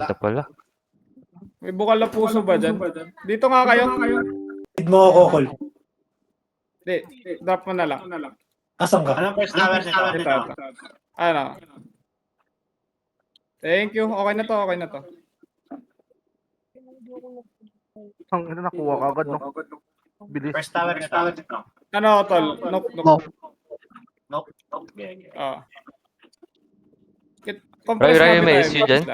Ito pala. May bukal na puso ba dyan? Dito nga kayo. Need mo ako, Col. Hindi, drop mo na lang. Asan ka? Anong first tower nito? Ito. Ano? Thank you. Okay na to, okay na to. Ang ina nakuha ka agad, no? Bilis. First tower nito. Ano, tol? Nope. Nope. Ah. Ray, may issue dyan?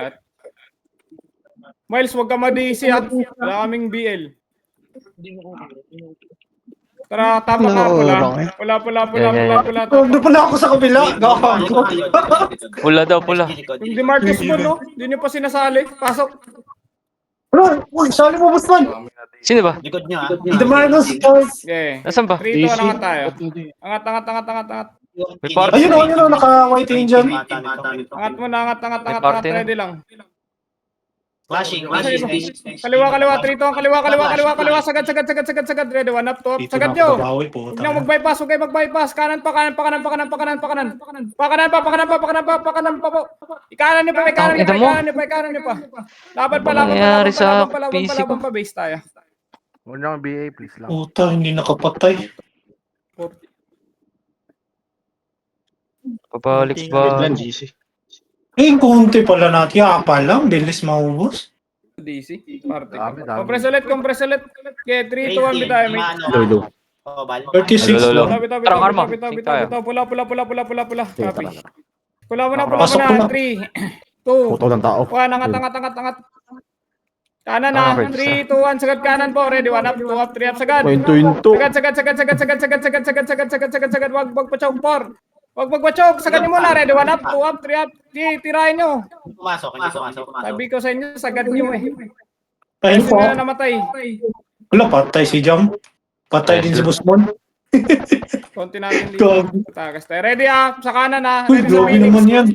Miles, huwag ka ma-DC at wala kaming BL. Tara, tama ka. Pula. Doon pala ako sa kabila. Gago. Pula daw, pula. Yung Demarcus mo, no? Hindi niyo pa sinasali. Pasok. Uy, sali mo, Busman. Sino ba? Likod nyo, The Marcos Sports. Okay. Nasaan ba? 3, 2, angat tayo. Angat. May party. Ayun, naka-white yun dyan. Angat mo na, angat. party na. Ready lang. Flashing. Kaliwa, 3, 2, kaliwa. Sagad. Ready, 1 up, 2 up. Sagad nyo. Huwag nyo mag-bypass, huwag kayo mag-bypass. Kanan pa po. Ikanan nyo pa. Laban pa. Nangyari sa PC ko. Base tayo. Huwag niyo ang BA, please lang. Puta, hindi nakapatay. Papalik ba? Konti pala natin. Apa lang, bilis maubos. DC. Parte. Dami. Compress ulit. Okay, 3, 2, 1, bitaw. Lolo. 36 Lolo. lang. Tarang arma. Bitaw. Pula. Copy. Pula mo na. Pasok ko na. 3, 2, Puto ng tao. 1, angat. Kanan na. 3, 2, 1, sagad kanan po. Ready, 1 up, 2 up, 3 up, sagad. Sagad. Wag pachog, 4. Wag magpachog. Sagad nyo muna. Ready, 1 up, 2 up, 3 up. Tirahin nyo. Pumasok. Sabi ko sa inyo, sagad nyo eh. Ayun Sino po. na namatay? Wala, patay si Jam. Patay din si Busman. Konti natin dito. Tagas tayo. Ready sa kanan Uy, Ready sa grabe Phoenix. naman yan.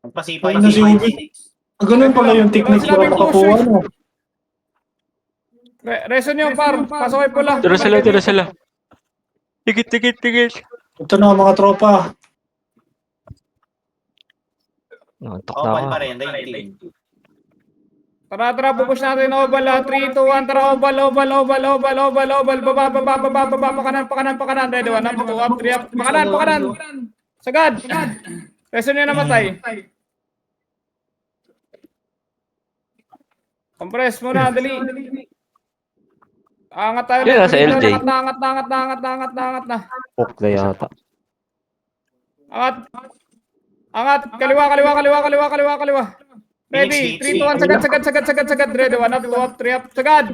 Pasipay. Ayun na si Ubi. Ganun pala yung technique na makakuha mo. Reso nyo, par. Pasok kayo pula. Tira sila. Tigit. Ito na mga tropa. Nantok Opal na pa ako. rin. 19. Tara, pupush natin. Obal. 3, 2, 1. Tara, obal. Baba. Pakanan. Ready, 1 up, 2 up, 3 up. Pakanan. Sagad. Reso nyo namatay. Compress muna, dali. Angat tayo. Yun, nasa LJ. Angat na. Pok na yata. Angat. Kaliwa. Ready. 3, 2, 1. Sagad. Ready. 1 up, 2 up, 3 up. Sagad.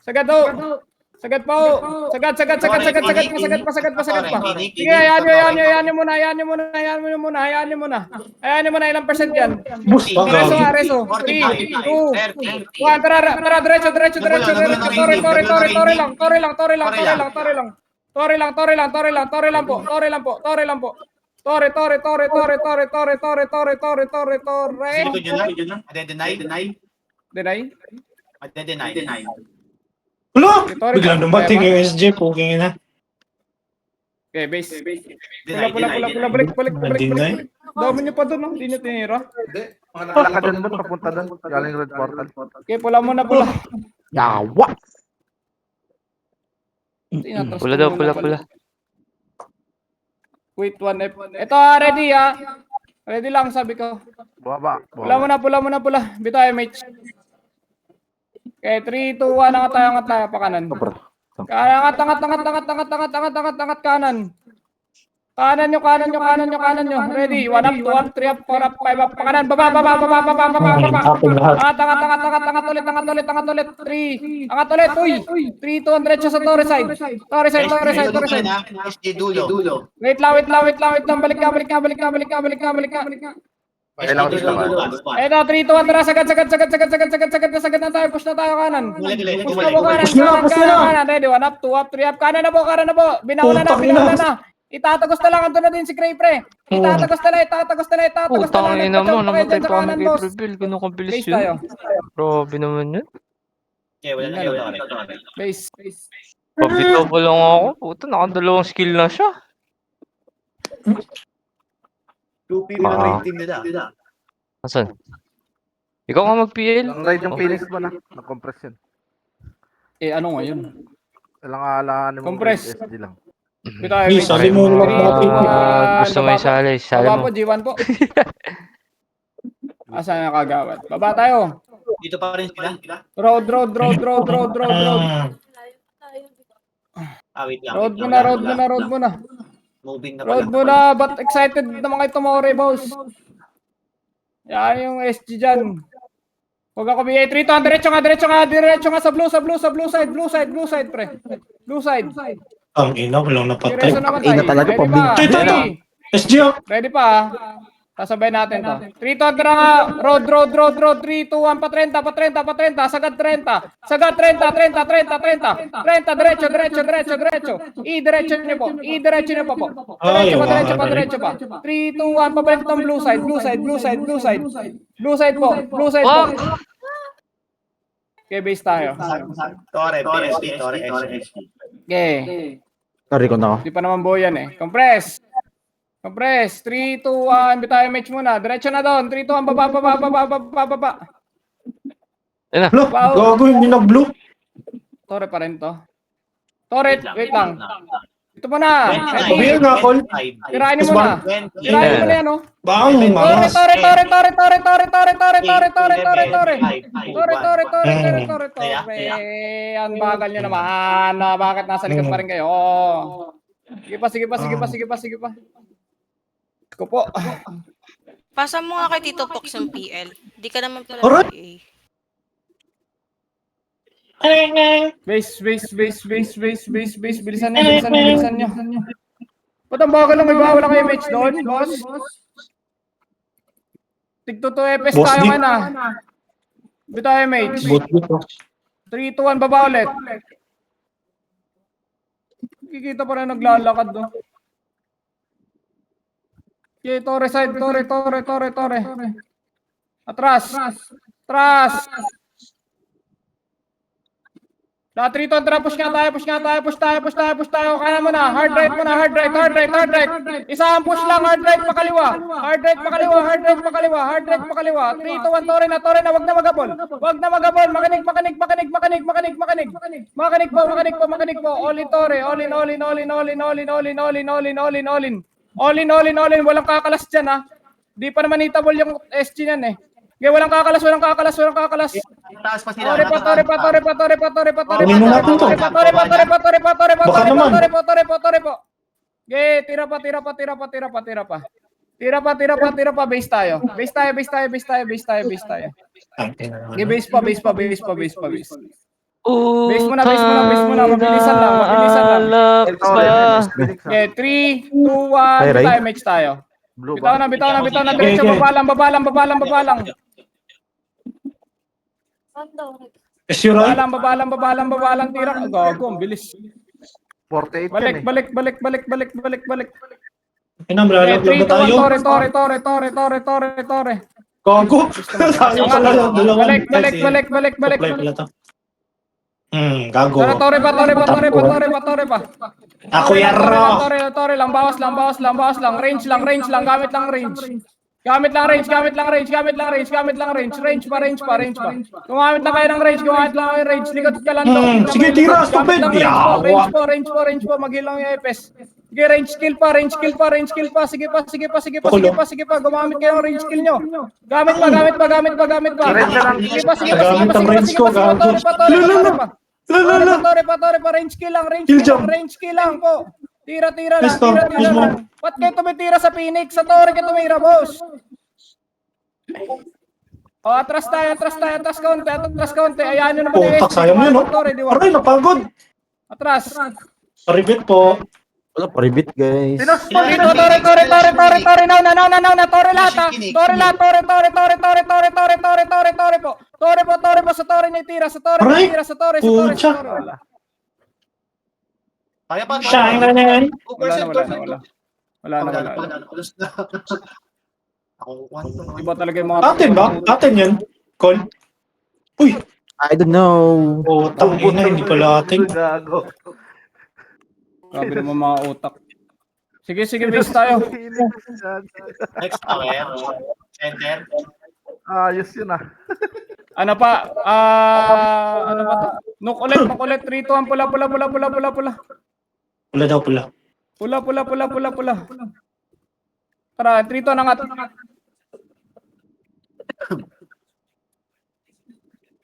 Sagad pa. Sagad pa. Sige, ayan nyo muna. Ilang percent yan? Bus pa, Reso. 3, 2, 1. Tara, diretso. Tore lang po. Likod nyo lang. Deny. Wala! Biglang dumating yung SJ. Puging na. Okay, base. Deny. Balik. Deny. Dami nyo pa doon, hindi nyo tinira. Kadan doon, papunta doon. Galing red portal. Okay, pula. Yawa! Pula. Wait, 1 F. Ito, ready Ready lang, sabi ko. Baba. Pula muna. Bitaw, mate. Okay, 3, 2, 1. Angat tayo, pakanan. Angat kanan. Kanan nyo. Ready, 1 up, 2 up, 3 up, 4 up, 5 up. Pakanan, baba. Angat ulit. 3. Angat ulit, uy. 3, 2, diretso sa Torre side. Torre side. SG dulo. Wait lang. Balik ka. Kailangan dito ka. Eto, 3, 2, 1, tara. Sagad na tayo. Push na tayo kanan. Push na po kanan. Kanan. Ready, 1 up, 2 up, 3 up. Kanan na po. Binauna na. Itatagos na lang. Ando na din si Cray, pre. Itatagos na lang. Putang ina mo, namatay Dyan sa pa kanan, kami boss. kay Prebil. Ganun kabilis Base tayo. yun. Grabe naman yun. Okay, wala na. Base. Pabito pa lang ako. Puta, nakadalawang skill na siya. 2P na Ah. team nila. Asan? Ikaw nga mag-PL. Ang ride yung Phoenix mo na. Nag-compress yun. Eh, ano ngayon? Walang aalahanin mo. Compress. SD lang. Bitaw, Please, Mitch. sabi mo Pare, lang natin. gusto mo isali. Sali Baba mo. po, G1 po. Asan na kagawad? Baba tayo. Dito pa rin sila. Road. Wait lang. Road muna. Moving na Road pala. muna, but excited na mga tumore, boss. Yan yung SG dyan. Huwag ako BA. 3 to, diretso nga sa blue side, pre. Blue side. Ang ina, walang napatay. Diretso naman Ina tayo. talaga, Ready pa? Ito. Ready? SG, oh. Ready pa, ah. Sasabay natin to. 3 to, nga. Road. 3, 2, 1, pa 30. Sagad 30. 30, diretso. Diretso niyo po. Diretso pa. 3, 2, 1, pabalik tong blue side. Blue side po. Okay, base tayo. Tore, PSP, Tore, SG. Okay. Sorry ko na ako. Di pa naman buo yan eh. Compress. 3, 2, 1. Bitayo match muna. Diretso na doon. 3, 2, 1. Baba. Yan na. Lo, gago, hindi nag-blue. Tore pa rin to. Tore, wait lang. Ito mo na. Sabihin nga, Col. Tirahin mo na. Tirahin mo na yan, oh. Bang, mangas. Tore. Ang bagal nyo naman. Bakit nasa likod pa rin kayo? Sige pa. Ko po. Pasa mo nga kay Tito Pox ng PL. Di ka naman pala Alright. PA. Base. Bilisan nyo. Ba't ang bagal lang may bawal kayo match doon, boss? Tigto-2 FS Boss tayo Dick. nga na. Bitayo match. Boot. 3, 2, 1, baba ulit. Kikita pa rin naglalakad doon. Okay, Tore side. Tore. Atras. Lahat rito, push tayo. Kanan mo na. Hard right. Isang push lang, hard right pakaliwa. Hard right pakaliwa. 3, 2, 1, Tore na. Wag na magabol. Makinig po. All in, Tore. All in. Walang kakalas dyan, ha. Di pa naman hitable yung SG yan, eh. Okay, walang kakalas. Taas pa sila. Tore po. Okay, tira pa. Base tayo. Okay, base pa. Base muna. Mabilisan lang. Okay, 3, 2, 1. Tayo, match tayo. Blue Bitaw ba? na. Diretso, babalang. SG, right? Babalang. Tira. Gago, ang bilis. 48 yan eh. Balik. Inamalaglag ba tayo? Tore. Gago. Tayo pala yung dalawa. Balik. Supply pala to. Gago. Tore pa. Ako yarro. Tore lang, bawas lang. Range lang. Gamit lang range. Range pa. Gumamit lang kayo ng range. Likod ka lang to. Sige, tira. Stupid. Range po. Maghilang yung FS. Sige, range skill pa. Sige pa. Gumamit kayo ng range skill nyo. Gamit pa. Sige pa. Gamit ang range ko, gago. Tore pa. Range skill lang po. Tira lang. Ba't kayo tumitira sa Phoenix? Sa Tore kayo tumira, boss. Atras kaunti. Ayan nyo naman. Putak, sayang yun, no? Tore, di ba? Aray, napagod. Atras. Paribit po. Wala, paribit guys. Dito, Tore, nauna. Tore lahat, po. Tore po, sa Tore niya itira. Sa Tore. Pucha. Kaya pa. Shine na yan. Wala na. Ako, Iba talaga yung mga... Atin ba? Atin yan. Call. Uy. I don't know. Utang ina, hindi pala atin. Gago. Grabe naman mga utak. Sige, base tayo. Next tower. Center. Ayos yun ah. Ano pa? Ano ba to? Nuk ulit. 3-2-1 pula. Pula daw, pula. Pula. Tara, 3-2 na nga.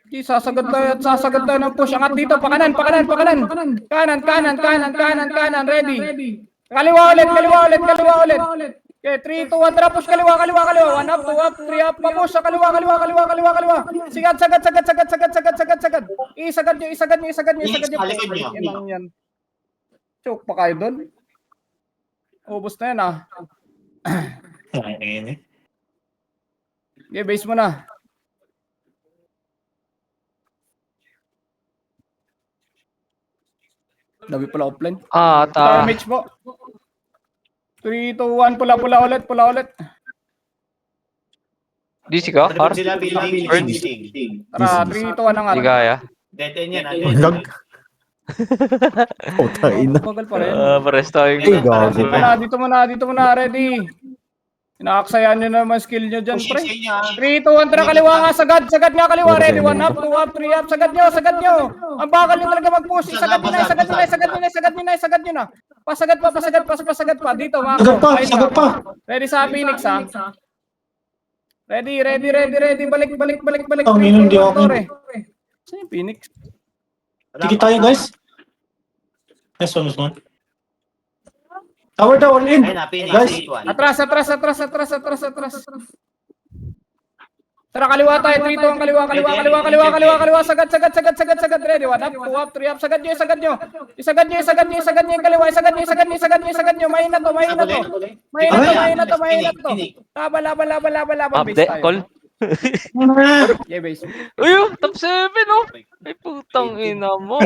Okay, sasagad tayo ng push. Angat dito, pakanan. Kanan. Ready. Kaliwa ulit. Okay, 3, 2, 1, tara, push kaliwa. 1 up, 2 up, 3 up, papush sa kaliwa. Sagad. Isagad nyo. Balikan nyo. Yan. Choke pa kayo doon. Ubus na yan ah. Ayun eh. Okay, base mo na. Labi pala offline. Ta. Damage po. 3, 2, 1, pula ulit. DC ka? Tribute Har? sila building. Burn. Tara, 3, 2, 1 na nga. Hindi kaya. Dead end yan. Lag. Putang ina. Bagal pa rin. Pares tayong Ay, gago pa. Dito muna, ready. Inaaksayan nyo naman skill nyo dyan, pre. Pushing sa inyo. 3, 2, 1, tara kaliwa nga, sagad nga kaliwa, ready, 1 up, 2 up, 3 up, sagad nyo. Ang bakal nyo talaga mag-push, sagad nyo na. Pasagad pa, dito mga Sagad pa. Ready sa Phoenix, ha? Ready, balik. Ang inom, di ako. Saan yung Phoenix? Tikit tayo, guys. Nice one. Tower daw, all in. Ayun na, Phoenix. Guys. 8-1. Atras. Tara, kaliwa tayo, 3, 2, 1, kaliwa, sagad, ready, 1 up, 2 up, 3 up, sagad nyo, isagad nyo yung kaliwa, isagad nyo, mahina to, laban, base Update, tayo. call. Yeah, base. Uy, top 7 oh. Ay, putang ina mo.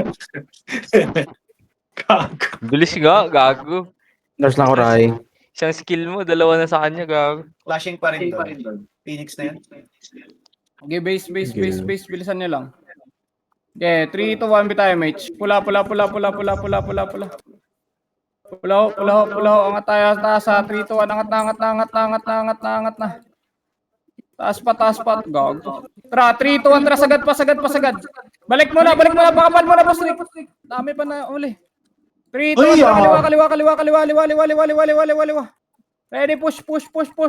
Gago. Bilis nga, gago. Nurse lang ako, Rai. Isang skill mo, dalawa na sa kanya, gago. Flashing pa rin doon. Phoenix na yun. Okay, base, bilisan nyo lang. Okay, 3, 2, 1, tayo, mate. Pula. Pula, angat tayo, taas ha, 3, 2, 1, angat na. Taas pa, gago. Tara, 3, 2, 1, tara, sagad pa. Balik muna, pakapal muna, boss Rick. Dami pa na uli. 3, 2, 1, kaliwa. Ready, push.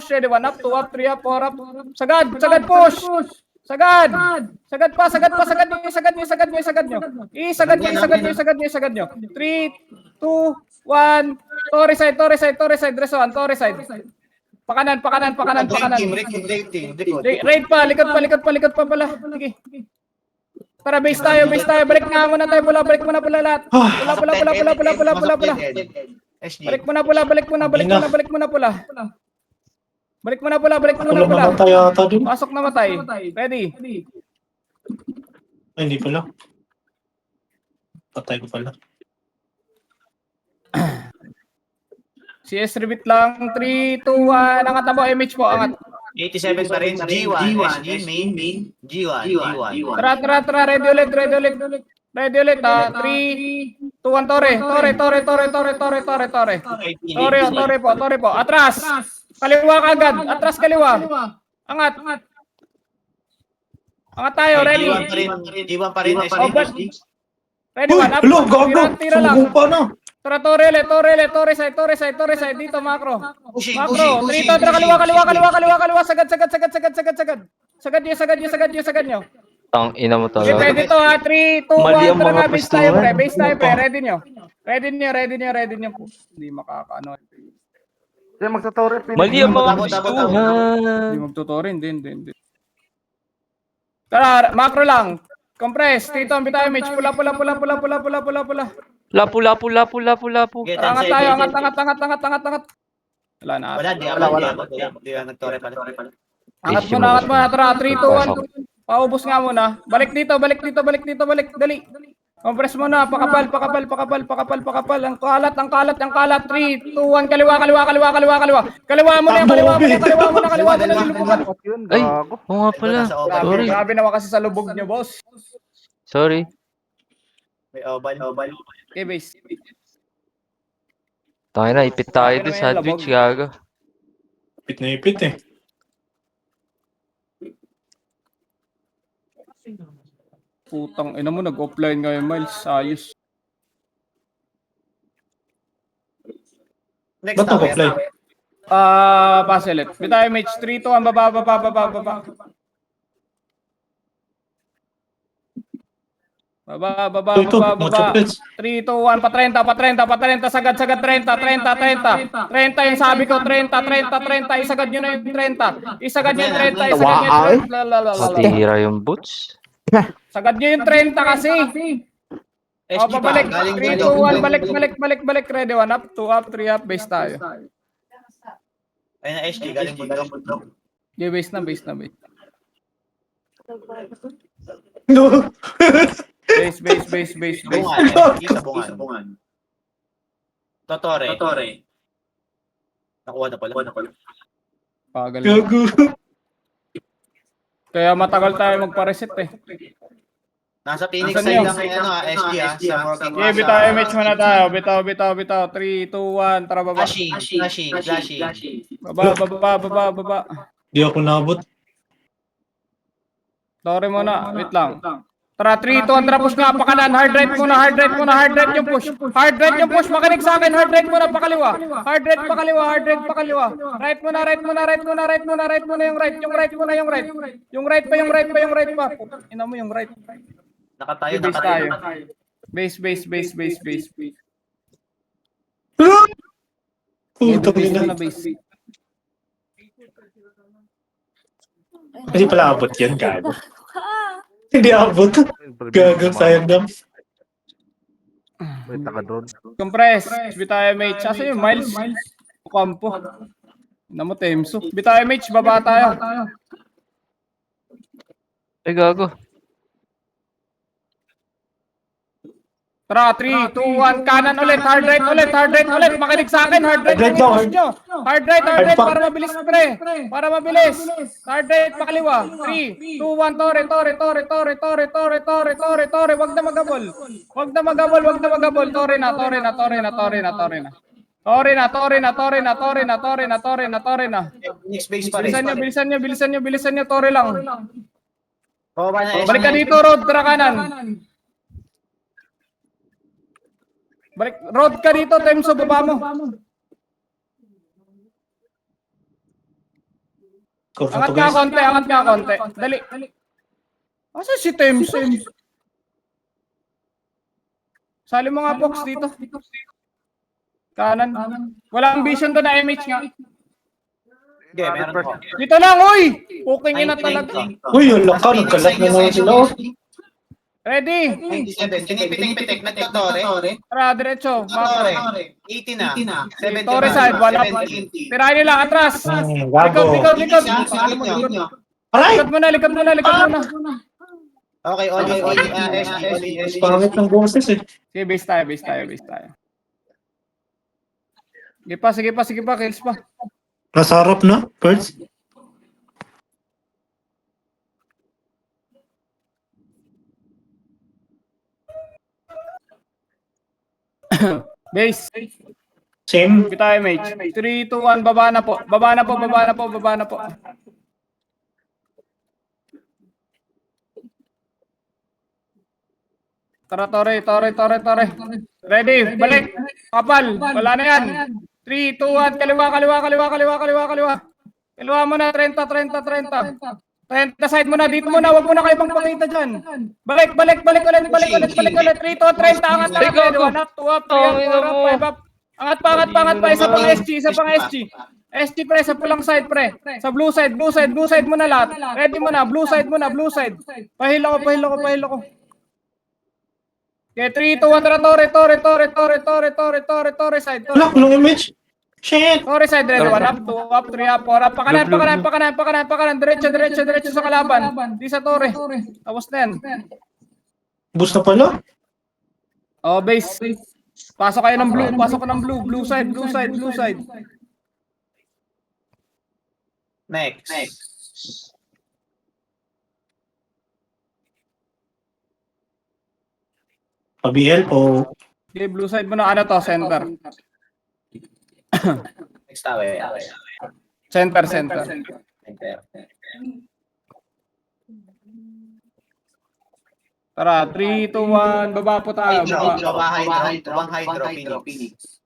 Ready, 1 up, 2 up, 3 up, 4 up. Sagad, push. Sagad pa, isagad nyo. Isagad nyo. 3, 2, 1, Torre side, dress 1, Torre side. Pakanan. Team. Raid pa, likod pa pala. Sige. Tara, base tayo. Balik na muna tayo, balik muna pula lahat. Pula. SG. Balik muna pula. Wala namatay ata dun. Pasok na matay. Ready. Ay, hindi pala. Patay ko pala. CS repeat lang. 3, 2, 1. Angat na po, MH po, angat. 87 pa rin. G1. SG main. G1. Tara. Ready ulit. 3, 2, 1, Torre po. Atras. Kaliwa kagad. Atras kaliwa. Angat tayo. Ready. G1 pa rin. SG. Ready, 1 up. Hello, gago. Tira lang. Sugo pa na. Tara, Torre side. Dito, macro. Pushing. 3, 2, tara, kaliwa. Sagad nyo. Tang ina mo Okay, talaga. pwede to ha. 3, 2, Mali 1. ang Tara mga nga, base tayo, pre. pwestuhan. Ready nyo. Hindi makakaano. Kaya magsa-Torre. Mali ang mga Tabo. Hindi gustuhan. magtuturin. Hindi. Tara, macro lang. Compress. Tito, ambi tayo, Mitch. Pula. Lapu. Get Tara, on angat tayo. save. Angat. Wala na. Wala. Di nagtore pala. Angat muna. Tara, 3, 2, 1. Paubos nga muna. Balik dito. Dali. Compress muna. Pakapal. Ang kalat. 3, 2, 1. Kaliwa. Kaliwa muna. Ay, oo nga pala. Sorry. Grabe naman kasi sa lubog nyo, boss. Sorry. May oval. Okay, base. Tayo na, ipit tayo dun sa Twitch, gago. Ipit na ipit eh. Putang ina mo, nag-offline ngayon, Miles. Ayos. Next Ba't tower. nag-offline? Pass ulit. Bitaw MH 3 to, ang baba. Baba. Ito, mucho pets. 3, 2, 1, pa 30, sagad, 30, 30 yung sabi ko, 30, isagad nyo na yung 30. Isagad nyo yung 30, isagad nyo yung 30. Matira yung boots. Sagad nyo yung 30 kasi. O, SG pa. pabalik. Galing 3, dito. 2, 1, balik. Ready, 1 up, 2 up, 3 up, base tayo. Ayun na SG. Galing bundok. Okay, base na. No. Base. Bungan. SG sa bungan. Totore. Nakuha na pala. Pagal. Gago. Kaya matagal tayo magpa-reset eh. Nasa Phoenix Nasaan side yun? lang SG sa working. Okay, bitaw MH muna tayo. Bitaw. 3, 2, 1, tara baba. Flashing. Baba. Di ako nabot. Sorry muna, wait lang. Tara, 3, 2, 1, tara push nga, pakanan. Hard right muna. Hard right yung push. Makinig sa akin. Hard right muna, pakaliwa. Hard right pakaliwa. Right muna yung right. Yung right pa. Ina mo yung right. Nakatayo. Base tayo. Base. Putang Base ina. na base. Hindi pala abot yan, gago. Hindi abot. Gago, sayang na. May taka doon. Compress. Bitaw MH. Asa yung Miles? Kampo. Ina mo, Temso. Bitaw MH, baba tayo. Ay, gago. Tara, 3, 2, 1, kanan ulit, hard right ulit. Makinig sa akin, hard right Hard right yung daw, push nyo. Hard right, Hard para mabilis, pre. Para mabilis. Hard right, pakaliwa. 3, 2, 1, tore. Wag na magabol. Tore na. Bilisan nyo, tore lang. Baba na SG. Balik ka dito, road, tara kanan. Balik, road ka dito, Temso, baba mo. Angat nga konti. Dali. Asa si Temso? Sali mo nga, Fox, dito. Kanan. Walang vision to na MH nga. Okay, meron po. Dito lang, uy! Puking ina talaga. Uy, yung laka. Nagkalat na naman sila. Oh. Ready? 97. Tinipitik. Nagtotore. Tara, diretso. Totore. Bakit? 80 na. 70 Tore side, wala. 70. Tirahin nila, atras. Gago. Likod. Aray! Likod muna. Okay, SG. Pangit ng boses eh. Sige, base tayo. Sige pa, kills pa. Nasa harap na, Perds. Base. Same. Bitaw MH. 3, 2, 1, baba na po. Tara, tore. Ready, balik. Kapal, wala na yan. 3, 2, 1, kaliwa. Kaliwa mo na, 30. 30 side mo na, dito mo na, wag mo na kayo pang pakita dyan. Balik ulit. 3, 2, 30, angat na. 1 up, 2 up, 3 up, 4 up, 5 up. Angat pa, isa pang SG. SG pre, sa pulang side pre. Sa blue side mo na lahat. Ready mo na, blue side. Pahil ako. Okay, 3, 2, 1, tara, tore side. Wala, kulong image. Shit! Tore side, ready, 1 up, 2 up, 3 up, 4 up. Pakanan, diretso sa kalaban. Di sa tore. Tapos na yan. Boost na pala. Oh, base. Pasok kayo ng blue. Blue side. Next. Pa-BL po. Okay, blue side mo na, ano to, center. Next tower. Center. Center. Tara, 3, 2, 1, baba po tayo. Baba. Babang hydro, Phoenix.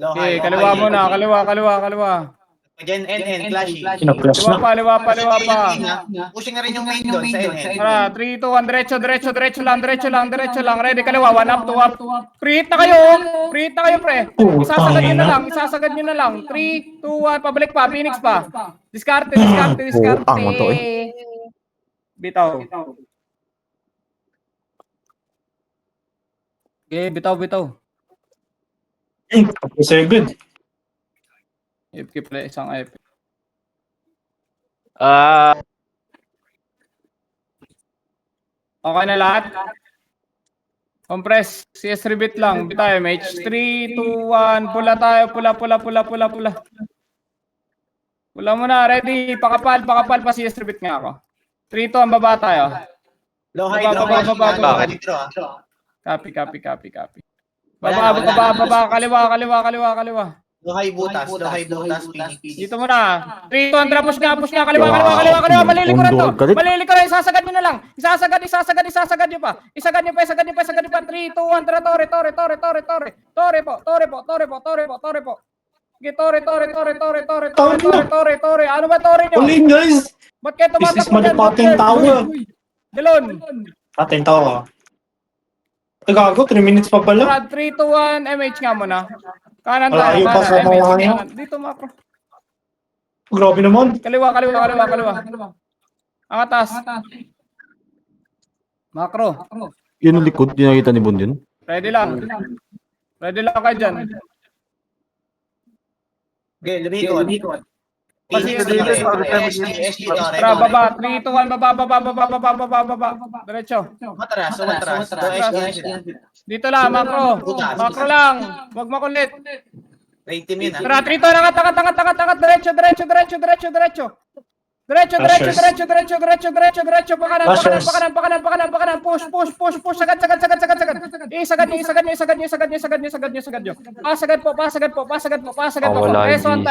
Low Okay, high, kaliwa muna, kaliwa. Gen NN, Clashy. Kinaplas na. Liwa pa. Pushing na rin yung main doon sa NN. Tara, 3, 2, 1, diretso lang. Ready, kaliwa, 1 up, 2 up. Pre-hit na kayo, pre. Isasagad nyo na lang. 3, 2, 1, pabalik pa, Phoenix pa. Diskarte. Putang mo to Bitaw. Okay, bitaw. Kasi good. FK play, isang FK. Okay na lahat? Compress, CS rebit lang. Bitaw, MH. 3, 2, 1, pula tayo, pula. Pula muna, ready. Pakapal pa CS rebit nga ako. 3, 2, ang baba tayo. Low hydro, Bakit? Copy. Baba, kaliwa. Low high butas, Phoenix. Dito muna. 3, 2, ang push nga. Kaliwa. Malilikuran to. Isasagad nyo na lang. Isasagad nyo pa. Isagad nyo pa. 3, 2, 1, tara, Torre po. Sige, Torre. Ano ba Torre nyo? Uling guys! Ba't kayo This is tumatakbo dyan? Malipating Tower. Dilon. Atin tawa. Gago, 3 minutes pa pala. Tara, 3, 2, 1, MH nga muna. Kanan Wala, tayo. yung pa sa MH. mga ano. Dito, makro. Grabe naman. Kaliwa. Ang atas. Makro. Yun ang likod, di nakita ni Bon yun. Ready lang kayo dyan. Okay, lumikot. Tara, baba. 3, 2, 1, baba. Diretso. Matras. Dito lang, makro. Makro lang. Huwag makulit. Raid team yun, Tara, 3, 2, angat. Diretso. Pakanan. Push. Sagad. Isagad nyo. Pasagad po. wala, Reso hindi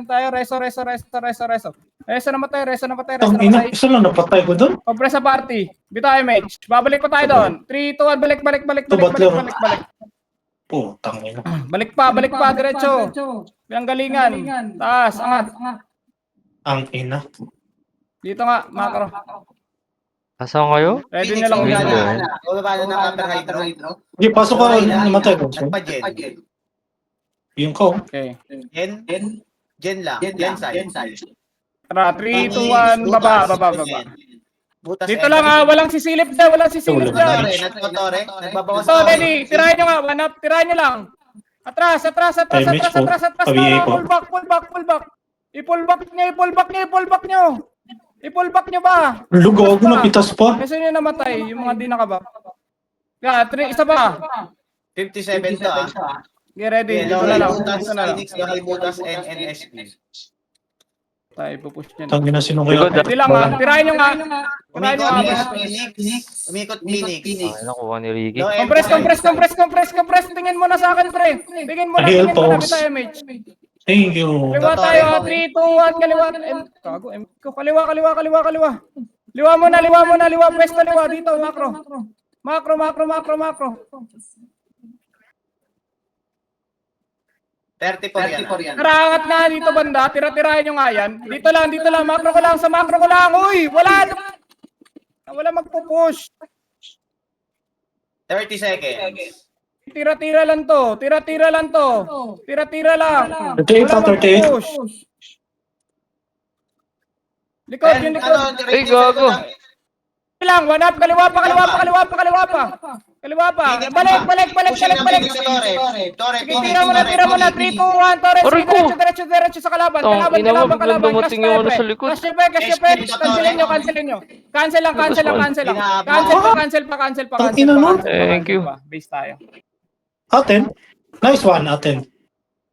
tayo. Reso. Reso namatay. Ang ina, isa lang napatay ko doon. Compress sa party. Bitaw MH. Babalik pa tayo doon. 3, 2, 1, balik. Putang ina. Balik pa, diretso. Pinanggalingan. Taas, angat. Ang ina. Dito nga, makro. Asan kayo? Ready na lang Phoenix yan. ba? Bumaba na ng upper hydro. Sige, pasok ka. Namatay ko. Nagpa-gen. Yung ko. Okay. Gen lang. Gen side. Tara, 3, 2, 1, baba. Butas Dito lang walang sisilip dyan. Tore. Nagbabawas So, ready. Tirahin nyo nga, one up. Tirahin nyo lang. Atras. Pabiyay ko. Pull back. I-pull back nyo ba? Lugo ako, napitas pa. Kasi nyo namatay, yung mga di nakaba. Kaya, isa pa. 57 to Get ready. Dito Low na high lang. butas, Phoenix, low high butas, NNSP. Tayo, pupush nyo. Tangin na sino kaya. Ready lang Tirahin nyo nga. Umikot Phoenix. Ay, nakuha ni Ricky. Compress. Tingin mo na sa akin, pre. Tingin mo na. Kita MH. Thank you. Kaliwa tayo, 3, 2, 1, kaliwa. Kago, kaliwa. Liwa mo na, pwesto liwa dito, makro. 34 yan. Karangat na dito banda, tira-tirahin nyo nga yan. Dito lang, makro ko lang. Uy, wala magpupush. 30 seconds. Tira-tira lang to. Tira-tira lang. 38 pa, 38. Likod, yung likod. Ay, gago. Lang, one up, kaliwa pa. Balik. Tore, Sige, tira mo na. 3, 2, 1, Torres. Aray ko. Diretso sa kalaban. Ina mo, biglang dumating yung ano sa likod. Cancel Cancelin nyo. Cancel lang. Cancel pa. Ina mo. Thank you. Base tayo. Aten. Nice one, Aten.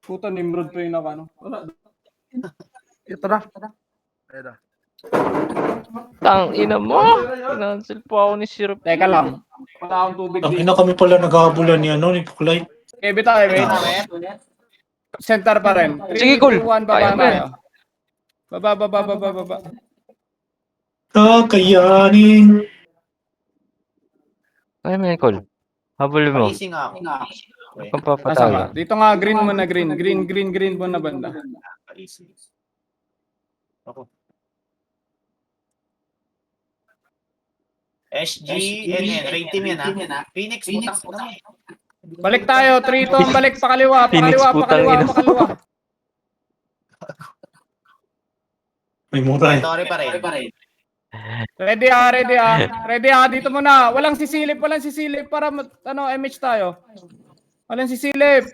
Puto, Nimrod pa yung ano. Wala. Ito na. Ayun na. Tang ina mo. Kinancel po ako ni Syrup. Teka lang. Wala akong tubig Ang dito. ina kami pala naghahabulan ni Kulay. Okay, bitaw, Center pa rin. 3, Sige, cool. 2, 1, baba Kaya mo yan. tayo. Baba. Kakayanin. Ay, Michael. Habol mo. Paising ako. Okay. Kung Asa papatay. ka? Dito nga, green mo na green. Green mo na banda. Paising. Ako. SG, NN, raid team yan ha. Phoenix, putak mo na. Balik tayo, 3-2 ang balik, pakaliwa, Phoenix, putang ina. pakaliwa. May mura eh. Sorry pa rin. Ready ah, dito muna. Walang sisilip para MH tayo. Walang sisilip.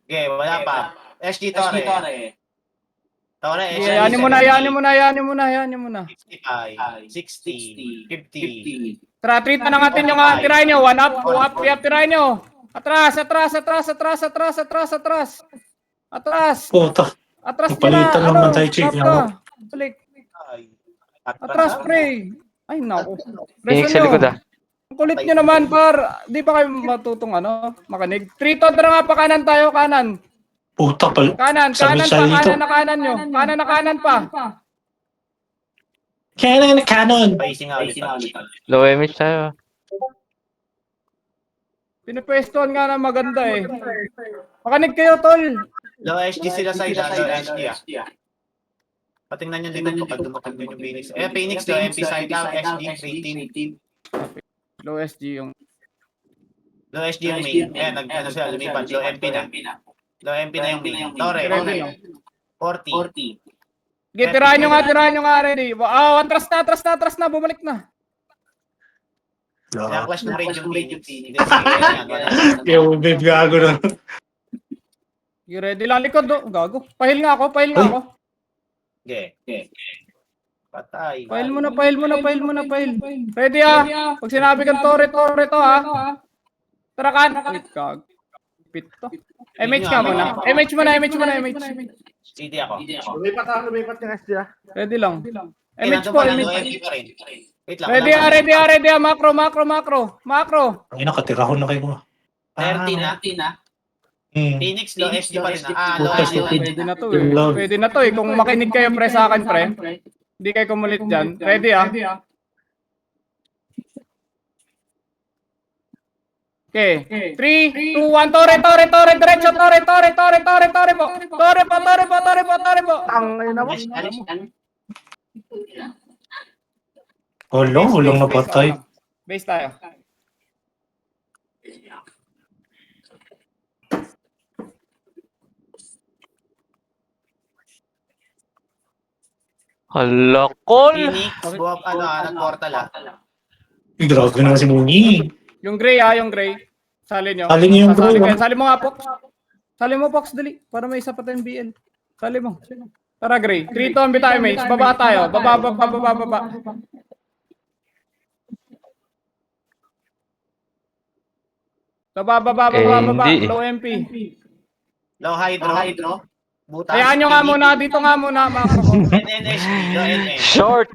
Okay, wala pa. SG Torre. Torre, SG. Yanin mo na. 55, 60, 50. Tara, treat na natin yung tirahin nyo. 1 up, 2 up, 3 up, tirahin nyo. Atras. Puta. Atras Napalitan lang man tayo, Chief. Balik. Ay. Atras, pre. Ay, naku. Phoenix sa likod ah. Ang kulit nyo naman, par. Di ba kayo matutong makinig? 3-2, tara nga pa kanan tayo, kanan. Puta pal. Kanan nyo. Kanan pa. Canon. Paising ako. Low image tayo. Pinipwestohan nga na maganda eh. Makinig kayo, tol. Low SG sila side ha. Low SG ah. Patingnan nyo din ito pag dumakag din yung Phoenix. Phoenix, low MP side out, SG, raid team. Low SG yung... Low SG yung main. Nag-ano sila, lumipat. Low MP na. Low MP na yung main. Torre, 40. Sige, tirahan nyo nga, ready. Atras na, bumalik na. Kaya-clash ng raid yung Phoenix. Kaya may gago na. You ready lang likod, do. Gago. Pahil nga ako. Okay. Patay. Pahil mo na. Ready ah. Pag sinabi kang Torre to ha. Tara kan. Wait, gago. Pit to. MH ka muna. MH muna. CD ako. Lumipat yung SG ah. Ready lang. MH Nandun po, pa lang, MH. low MP pa rin. Wait lang. Ready ah. Macro. Ay, nakatira ko na kayo. 30 na. Phoenix, low SG pa rin na. Low Putas SG. na Pwede na to eh. Kung makinig kayo pre sa akin pre. Hindi kayo kumulit dyan. Ready ah. Okay. 3, 2, 1. Torre. Diretso. Torre po. Torre po. Tangay na mo. Walang napatay. Base tayo. Hala, call! Phoenix, buwag nag-portal ah. Grabe naman si Muni. Yung gray ah, yung gray. Sali nyo. Sali niyo yung Sasali gray, kayo. Sali mo nga, Pox. Sali mo, Pox, dali. Para may isa pa tayong BL. Sali mo. Tara, gray. 3 to ang tayo, mates. Baba tayo. Baba. Baba. Hindi. Low MP. Low hydro. Butas. Hayaan nyo nga muna. Dito nga muna, mga kapatid. NNSG, low NN. Short!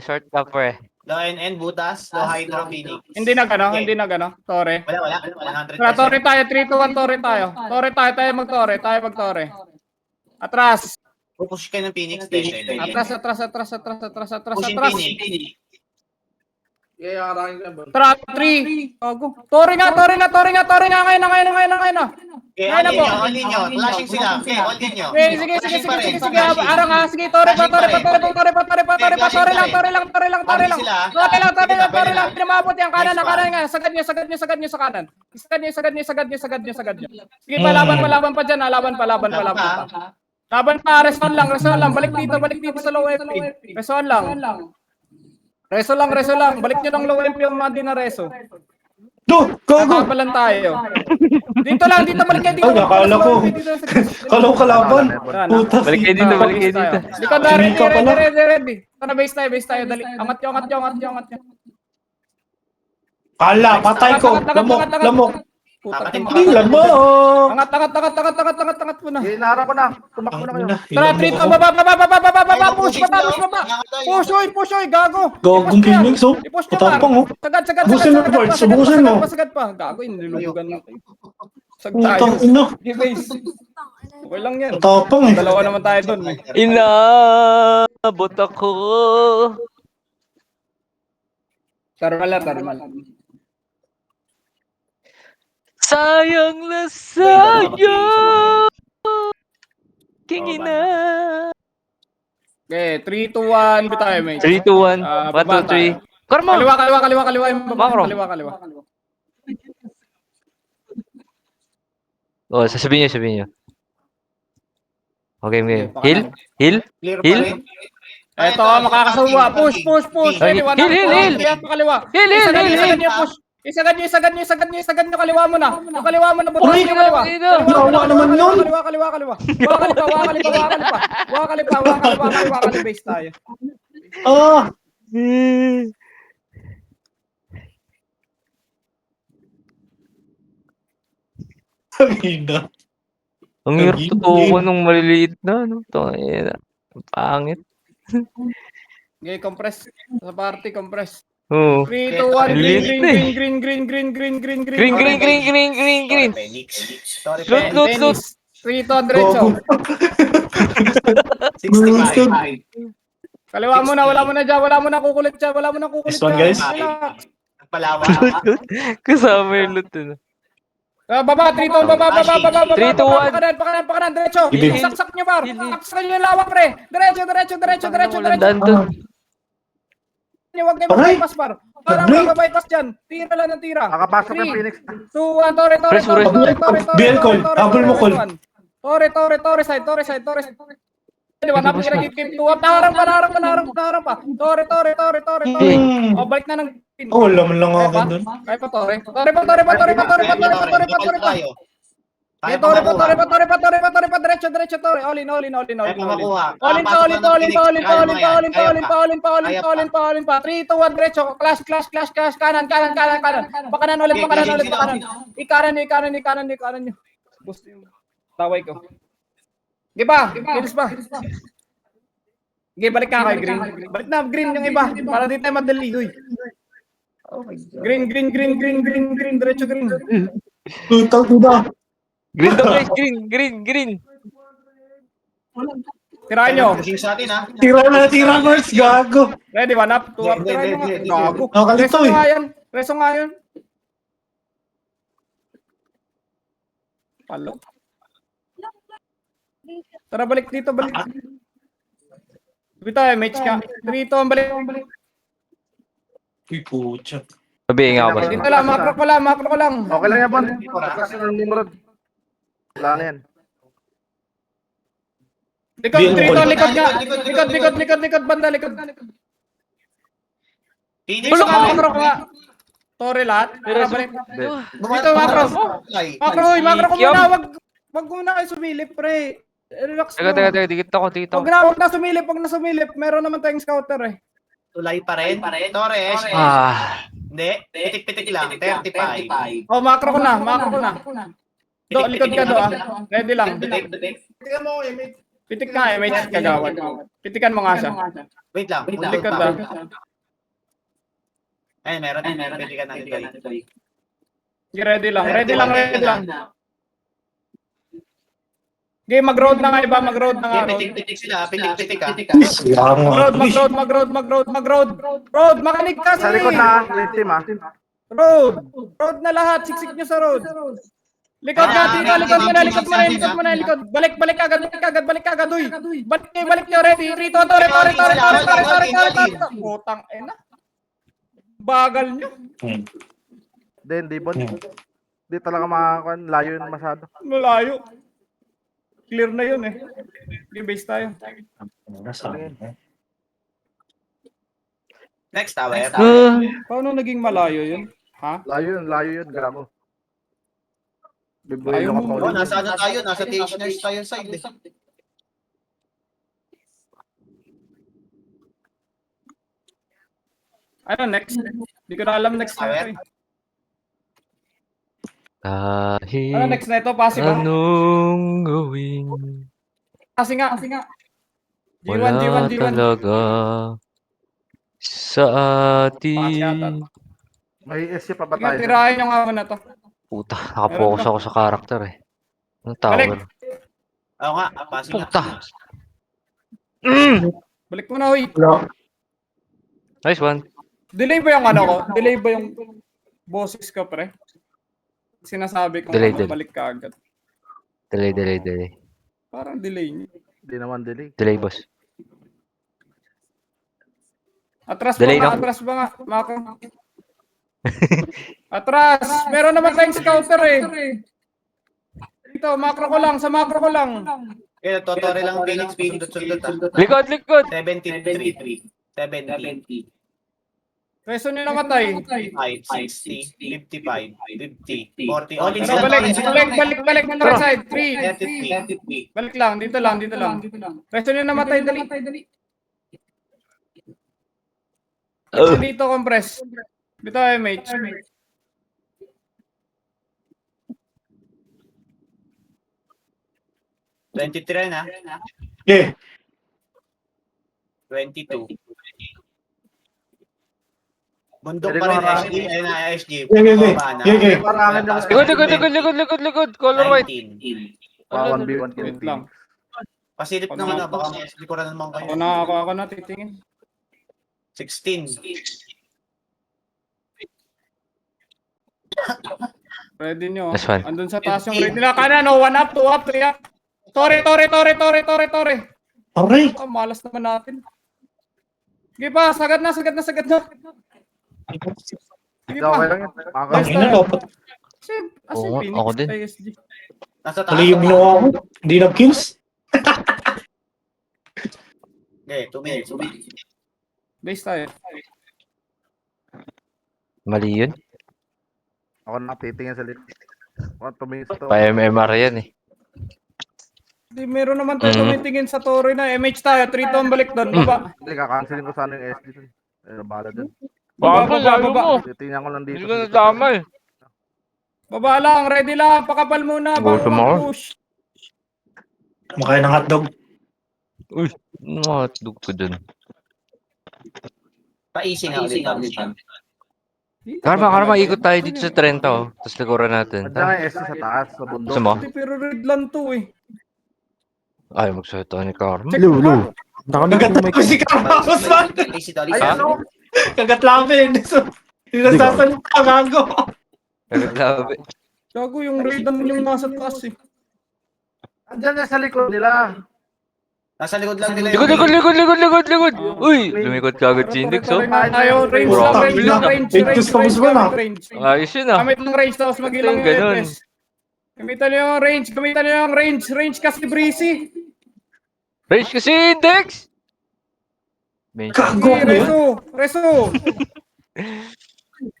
Short ka pre. Low NN, butas, low hydro, Phoenix. Hindi na gano. Torre. Wala. 100%. Tara, torre tayo. 3 to 1, torre tayo. Tayo mag-torre. Atras. Pupush kayo ng Phoenix station. Atras. Pushing Phoenix. Tara, 3. Torre nga. Ngayon na. Okay, Ngayon na po. all in nyo. Flashing sila. Okay, all in nyo. Okay, sige. Arang ha. Sige, torre pa. Torre lang. Pinamabot yan. Kanan nga. Sagad nyo sa kanan. Sagad nyo. Sige pa, laban pa dyan. Laban pa. Reson lang. Balik dito sa low MP. Reson lang. Balik nyo ng low MP yung mga di na reso. Gago! Kakabalan tayo. Dito balik kayo dito. Ay, akala ko. Kala ko kalaban. Puta. Balik kayo dito. Dito na, ready. Tara, base tayo. Dali. Angat nyo. Kala, patay ko. Lamok. Hindi, lamok. Angat mo na. Hinara ko na. Tumakbo na kayo. Tara, treat ko. Baba. Push. Push, gago. Gagong Phoenix, oh. I-push nyo, Matapang, oh. Sagad. Abusin mo, Bart. Subusin mo. Sagad pa. Gago, inilulugan natin. Sag Putang tayo. ina. Give base. Okay lang yan. Matapang eh. Dalawa naman tayo doon eh. Inabot ako. Thermal na, thermal. Sayang na sayang. Kingina. Okay, 3, 2, 1, bitaw mate. 3, 2, 1. 1, 2, 3. Karma! Kaliwa yung baba. Macro. Kaliwa. Oh, sasabihin niyo. Okay. Okay, Heal. Clear pa Heal. rin. Eto, makakasawa. Push. Ay, Ready, 1 heal, heal, heal. Kaliwa. Heal. Isagad niyo push. Isagad niyo kaliwa mo na. Yung kaliwa mo na butas Uy, yung kaliwa. Yawa naman yun. Kaliwa. Base tayo. Ah! Sabihin Ang hirap Game. tutukan nung maliliit na, no? Tangina. Ang pangit. Okay, compress. Sa party, compress. Oo. 3, 2, 1, Lilit na eh. green. Green. Phoenix. Sorry, Loot. Tennis. 3, to, diretso. Gogo. 65. Kaliwa mo na, wala mo na kukulit dyan. This one, guys. Relax. Palawa. Kasama yung loot na. Baba, 3, to, baba. 3, 2, 1. Pakanan, diretso. Ibig. Saksak nyo, bar. Saksak nyo yung lawak, pre. Diretso. Walang daan doon. Huwag kayo Aray! mag-bypass, bar. Parang Aray! mag-bypass dyan. Tira lang ng tira. Nakapasok yung 3, Phoenix. 2, 1, Tore. BL call. Habol mo call. Tore side. Di ba, napakikip tuwap. Naharap pa. Tore. O, balik na ng pin. Oh, wala man lang ako dun. Kaya pa, Tore. Tore pa. Kaya Tore pa. Diretso, Tore. All in. Kaya pa makuha. All in pa. 3, 2, 1, diretso. Clash. Kanan. Pakanan ulit. Ikanan nyo. Gusto yung taway ko. Kilis pa. Okay, balik ka kay green. Balik na, green yung iba. Para di tayo madali. Uy. Green. Diretso, green. Tutang na. Green daw guys. Green. Tirahan nyo. Pushing sa atin, ha? Tira, Mars. Gago. Ready, 1 up, 2 up. Tirahan nyo nga. Gago. Nakakalito Reso nga yan. Palo. Tara, balik dito. Dito match ka. Dito ang balik. Uy, pucha. Sabihin nga ba? Dito lang, macro ko lang. Okay lang yan, Bon. Kasi ng Nimrod. Wala na yan. Likod, banda, likod. Phoenix. Dito ka, macro ko nga. Tore lahat. Tara, balik. Dito, macro. Macro ko muna. Wag muna kayo sumilip, pre. Relax mo. Teka. Dikit ako. Wag na sumilip. Meron naman tayong scouter eh. Tulay pa rin. Torres. Hindi. Pitik-pitik lang. 35. Oh, macro ko na. Do, likod ka do ah. Ready lang. Pitik ka may kagawad. Pitikan mo nga siya. Wait lang. Likod ah. Ay, meron. Pitikan natin kayo. Ready lang. Okay, mag-road na nga iba, mag-road na nga. Pitik-pitik sila. Pitik-pitik, ha? Mag-road. Road, makinig kasi. Sa likod na, green team, ha? Road na lahat. Siksik nyo sa road. Likod mo na. Balik agad, uy. Balik nyo, ready. Rito, tore. Putang ina. Bagal nyo. Hindi, Bon. Hindi talaga makakakuan. Layo yun masyado. Malayo. Clear na yun eh. Okay, base tayo. Next tower. Paano naging malayo yun? Ha? Layo yun. Gago. Ayaw mo. Oh, nasa ano tayo? Nasa TH Nurse tayo side, eh. Ano next? Hindi ko na alam next na ito eh. Kahit Ano next na ito? Passive ba? anong gawin, Kasi nga. wala G1. talaga sa atin. May SC pa ba Sige, tayo? tirahin yung ako na to. Puta, nakapokus ako sa karakter eh. Ang tower. Oo nga, passing nga. Puta. Balik mo na, huy. Nice one. Delay ba yung ano ko? Delay ba yung boses ko, pre? Sinasabi ko Delay. balik ka agad. Delay. Parang delay niya. Hindi naman delay. Delay, boss. Atras Delay ba nga? lang. Atras ba nga? Mako. Atras! Meron naman tayong scouter eh. Dito, macro ko lang. Sa macro ko lang. Kaya totore lang Phoenix, sundot-sundot ah. Likod! 73. 70. Reso niyo namatay. 5, 60, 55, 50, 40. All in Pero balik. Right side. 3. 33. Balik lang. Dito lang. Reso niyo namatay. Dali. Dito compress. Dito MH. 23 na. Okay. 22. Bundok Pwede pa rin ko SG. Ayun na, SG. Okay. Marami na. Color white. 19. Pawan B1 Wait lang. Pasilip naman na, baka may SG ko na naman kayo. Ako na titingin. 16. Ready nyo. That's fine. Andun sa taas yung ready nila. Kanan, 1 up, 2 up, 3 up. Tore. Aray. Oh, malas naman natin. Sige pa, sagad na. Sige Okay pa. lang yun. Ang ina, dapat. Kasi Oo, Phoenix, ako din. PSG. Nasa taas. Mali yung ginawa ko. Hindi nag-kills. Okay, 2 minutes. Base tayo. Mali yun. Ako na titingin sa likod. Ako tumingin sa to. Pa-MMR yan eh. Di, meron naman tayo tumitingin sa Torre na. MH tayo, 3 to ang balik doon. Baba. Hindi, kakancelin ko sana yung SG dun. Bala dun. Baka layo mo. Titingnan ko lang dito. Hindi ko nadama eh. Baba lang, ready lang. Pakapal muna bago Gutom ako. mag-push. Makain ng hotdog. Uy, hotdog ko dun. Pa-easy nga ulit. Karma, ikot tayo dito sa Trento. Oh. Tapos likuran natin. Nandiyan nga yung SG sa taas, sa bundok. Gusto mo? Hindi, pero red lang to eh. Ay, magsalita ni Karma. Check Lu. mo. Kagat ako si Carlos, man. Easy to, Ay, ano? Kagat lamin. Hindi nasasalita, gago. Grabe. Gago yung red naman yung nasa taas eh. Andiyan na sa likod nila. Nasa likod lang nila. Likod. Uy, lumikot ka agad si Index oh. Tore nga tayo, range Bro, lang, range. Ayos yun ah. Gamit ng range, tapos mag-ilang yung Ganun. EPS. Gamitan nyo yung range kasi breezy. Range kasi Index! Mention, Gago Sige, mo yun.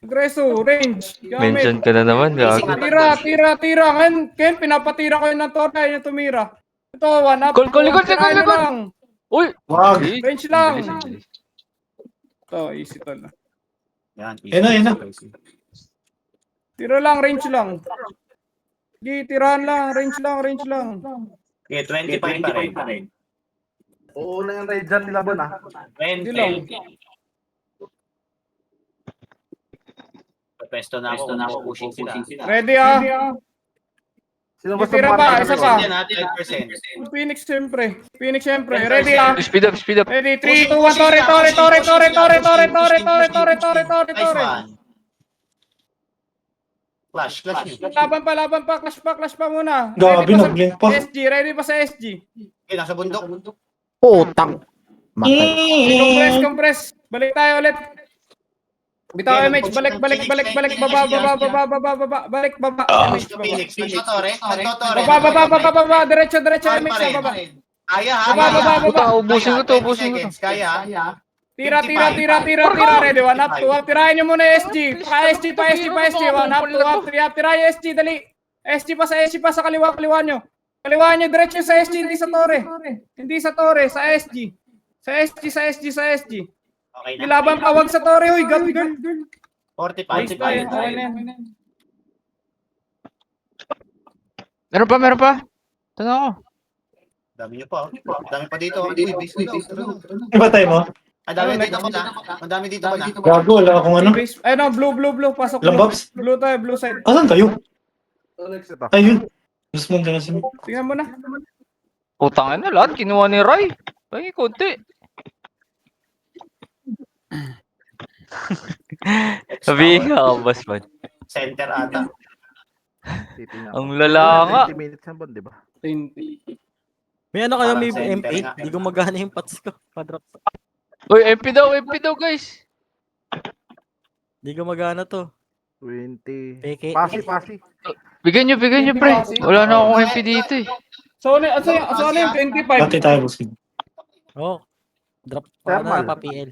Reso, range. mention Gamit. ka na naman, gago. Tira. Ngayon, pinapatira ko yung ng Torre, ayun yung tumira. Ito, 1 up. Likod. Tirahin mo lang. Uy! Wag. Range lang. Bilis. Ito, easy to na. Yan, Yan na. Tira lang, range lang. Sige, tirahan lang, range lang. Okay, 25 pa rin. Oo na yung raid dyan nila ba na? hindi lang. 20. Pwesto na ako, pushing sila. Ready ah. Sino ba Tira pa, isa pa. Yan natin, 5%. Phoenix siyempre. Ready ah. Speed up. Ready, 3, 2, 1, Torre. Nice one. Clash nyo. Laban pa, clash pa muna. Gabi, nag-blink pa. Ready pa sa SG. Okay, nasa bundok. Putang. Matay. Compress. Balik tayo ulit. Bitaw MH, balik, baba. Balik, baba. MH, baba. Phoenix, Tore. Baba, diretso MH, baba. Kaya ha? Baba. Ubusin ko to. Kaya. Tira, ready, 1 up, 2 up, tirahin nyo muna SG, pa SG, 1 up, 2 up, 3 up, tirahin SG, dali, SG pa sa kaliwa nyo, diretso sa SG, hindi sa Torre, sa SG, Okay na. nilaban pa, wag sa Torre, huy, girl, 45. okay na yan. Meron pa. Tanong ako. Dami nyo pa. Dami pa dito. Uy, base mo daw. Ibatay mo? Dami dito ko na. Madami dito ko na. Gago, wala akong ano. Ayun, blue, pasok Ilang box? blue tayo, blue side, Asan kayo? Next ito. Ayun. Gusto mo na si tingnan mo na. Putang na lahat. Kinuha ni Ray. Ay, konti. Sabihin ka, boss man. Center ata. Titingnan Ang ko. lalaka. 20 minutes na ba, di ba? 20. May ano kayo, Parang may center MP? nga. Di gumagana yung pots ko. Pa-drop. Uy, MP daw, guys. Di gumagana to. 20. Peke. Pasi. Bigyan nyo, pre. Wala na akong MP dito eh. So, ano yung 25? Dati tayo, boss. Oh. Drop Thermal. na pa PL.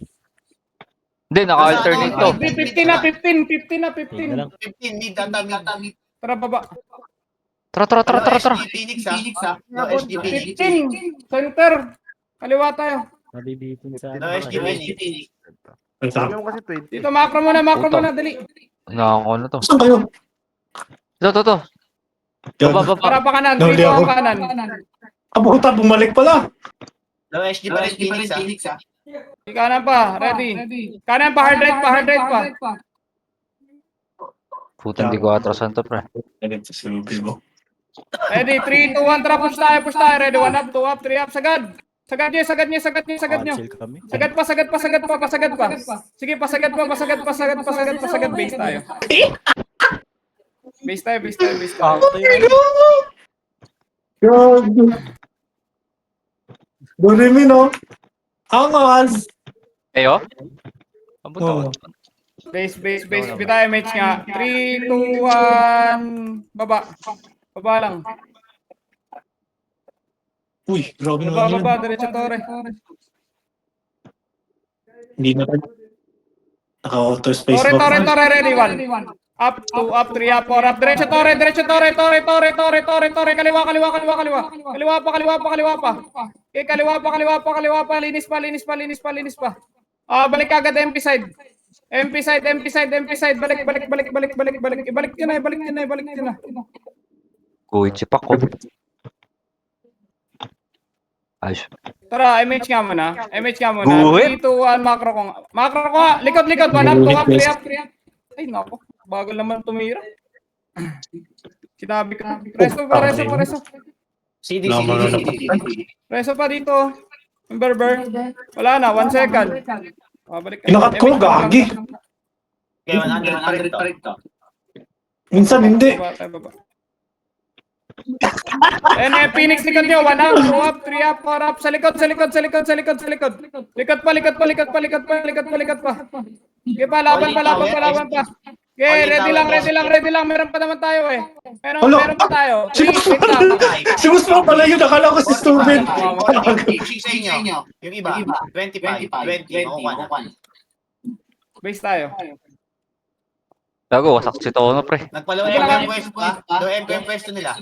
Hindi, naka-alternate to. 15 na, 15. Okay na lang. 15, mid ata, mid. Tara, baba. Tara. SG Phoenix ha. No, SG Phoenix. 15. Center. Kaliwa tayo. Nabibitin sa No, SG Phoenix. Sabi mo kasi 20. Dito, macro muna, dali. Nakako na to. Saan kayo? Ito. Baba. Para pa kanan, Nahuli dito ako. ang kanan. Puta, bumalik pala. No, SG pa rin Phoenix ha. Kanan pa, ready. Kanan pa, hard right pa. Puta, hindi ko atrasan to, pre. Ganito si Ruby mo. Ready, 3, 2, 1, tara, push tayo. Ready, 1 up, 2 up, 3 up, sagad. Sagad nyo. cancel kami. Sagad pa. Sige, pasagad pa. Base tayo. Base tayo. Auto yun. Gago. Doremi, no? Angas. Ayo? Ang punta ko. Oh. Base. Bitayo, match nga. 3, 2, 1, baba. Baba lang. Uy, grabe naman yun. Baba, diretso tore. Hindi na rin. Naka-auto space Tore, box. ready, 1. Up, 2 up, 3 up, 4 up. Diretso tore. Kaliwa pa. Okay, kaliwa pa. Linis pa. Balik agad MP side. Balik. Ibalik nyo na. Guhit si Paco. Ayos. Tara, MH nga muna. Guhit? 3, 2, 1, macro ko nga. Likod. 1 up, 2 up, 3 up. Ay, nako. Bagal naman tumira. Sinabi ko. Reso. CD. Reso pa dito. Berber. Wala na, 1 second. Balik ka. Inakat ko, gagi. Okay, 100 pa rin to. Minsan hindi. Baba. Phoenix likod nyo. 1 up, 2 up, 3 up, 4 up. Sa likod. Likod pa. Okay pa, laban pa. Okay, ready lang. Meron pa naman tayo eh. Meron pa tayo. Si Boss mo pala yun. Akala ko si Stupid. Sa inyo. Yung iba, 25, 20, makukuha na. Base tayo. Gago, wasak si Tono, pre. Nagpalaw yung pwesto ha. Doon yung pwesto nila.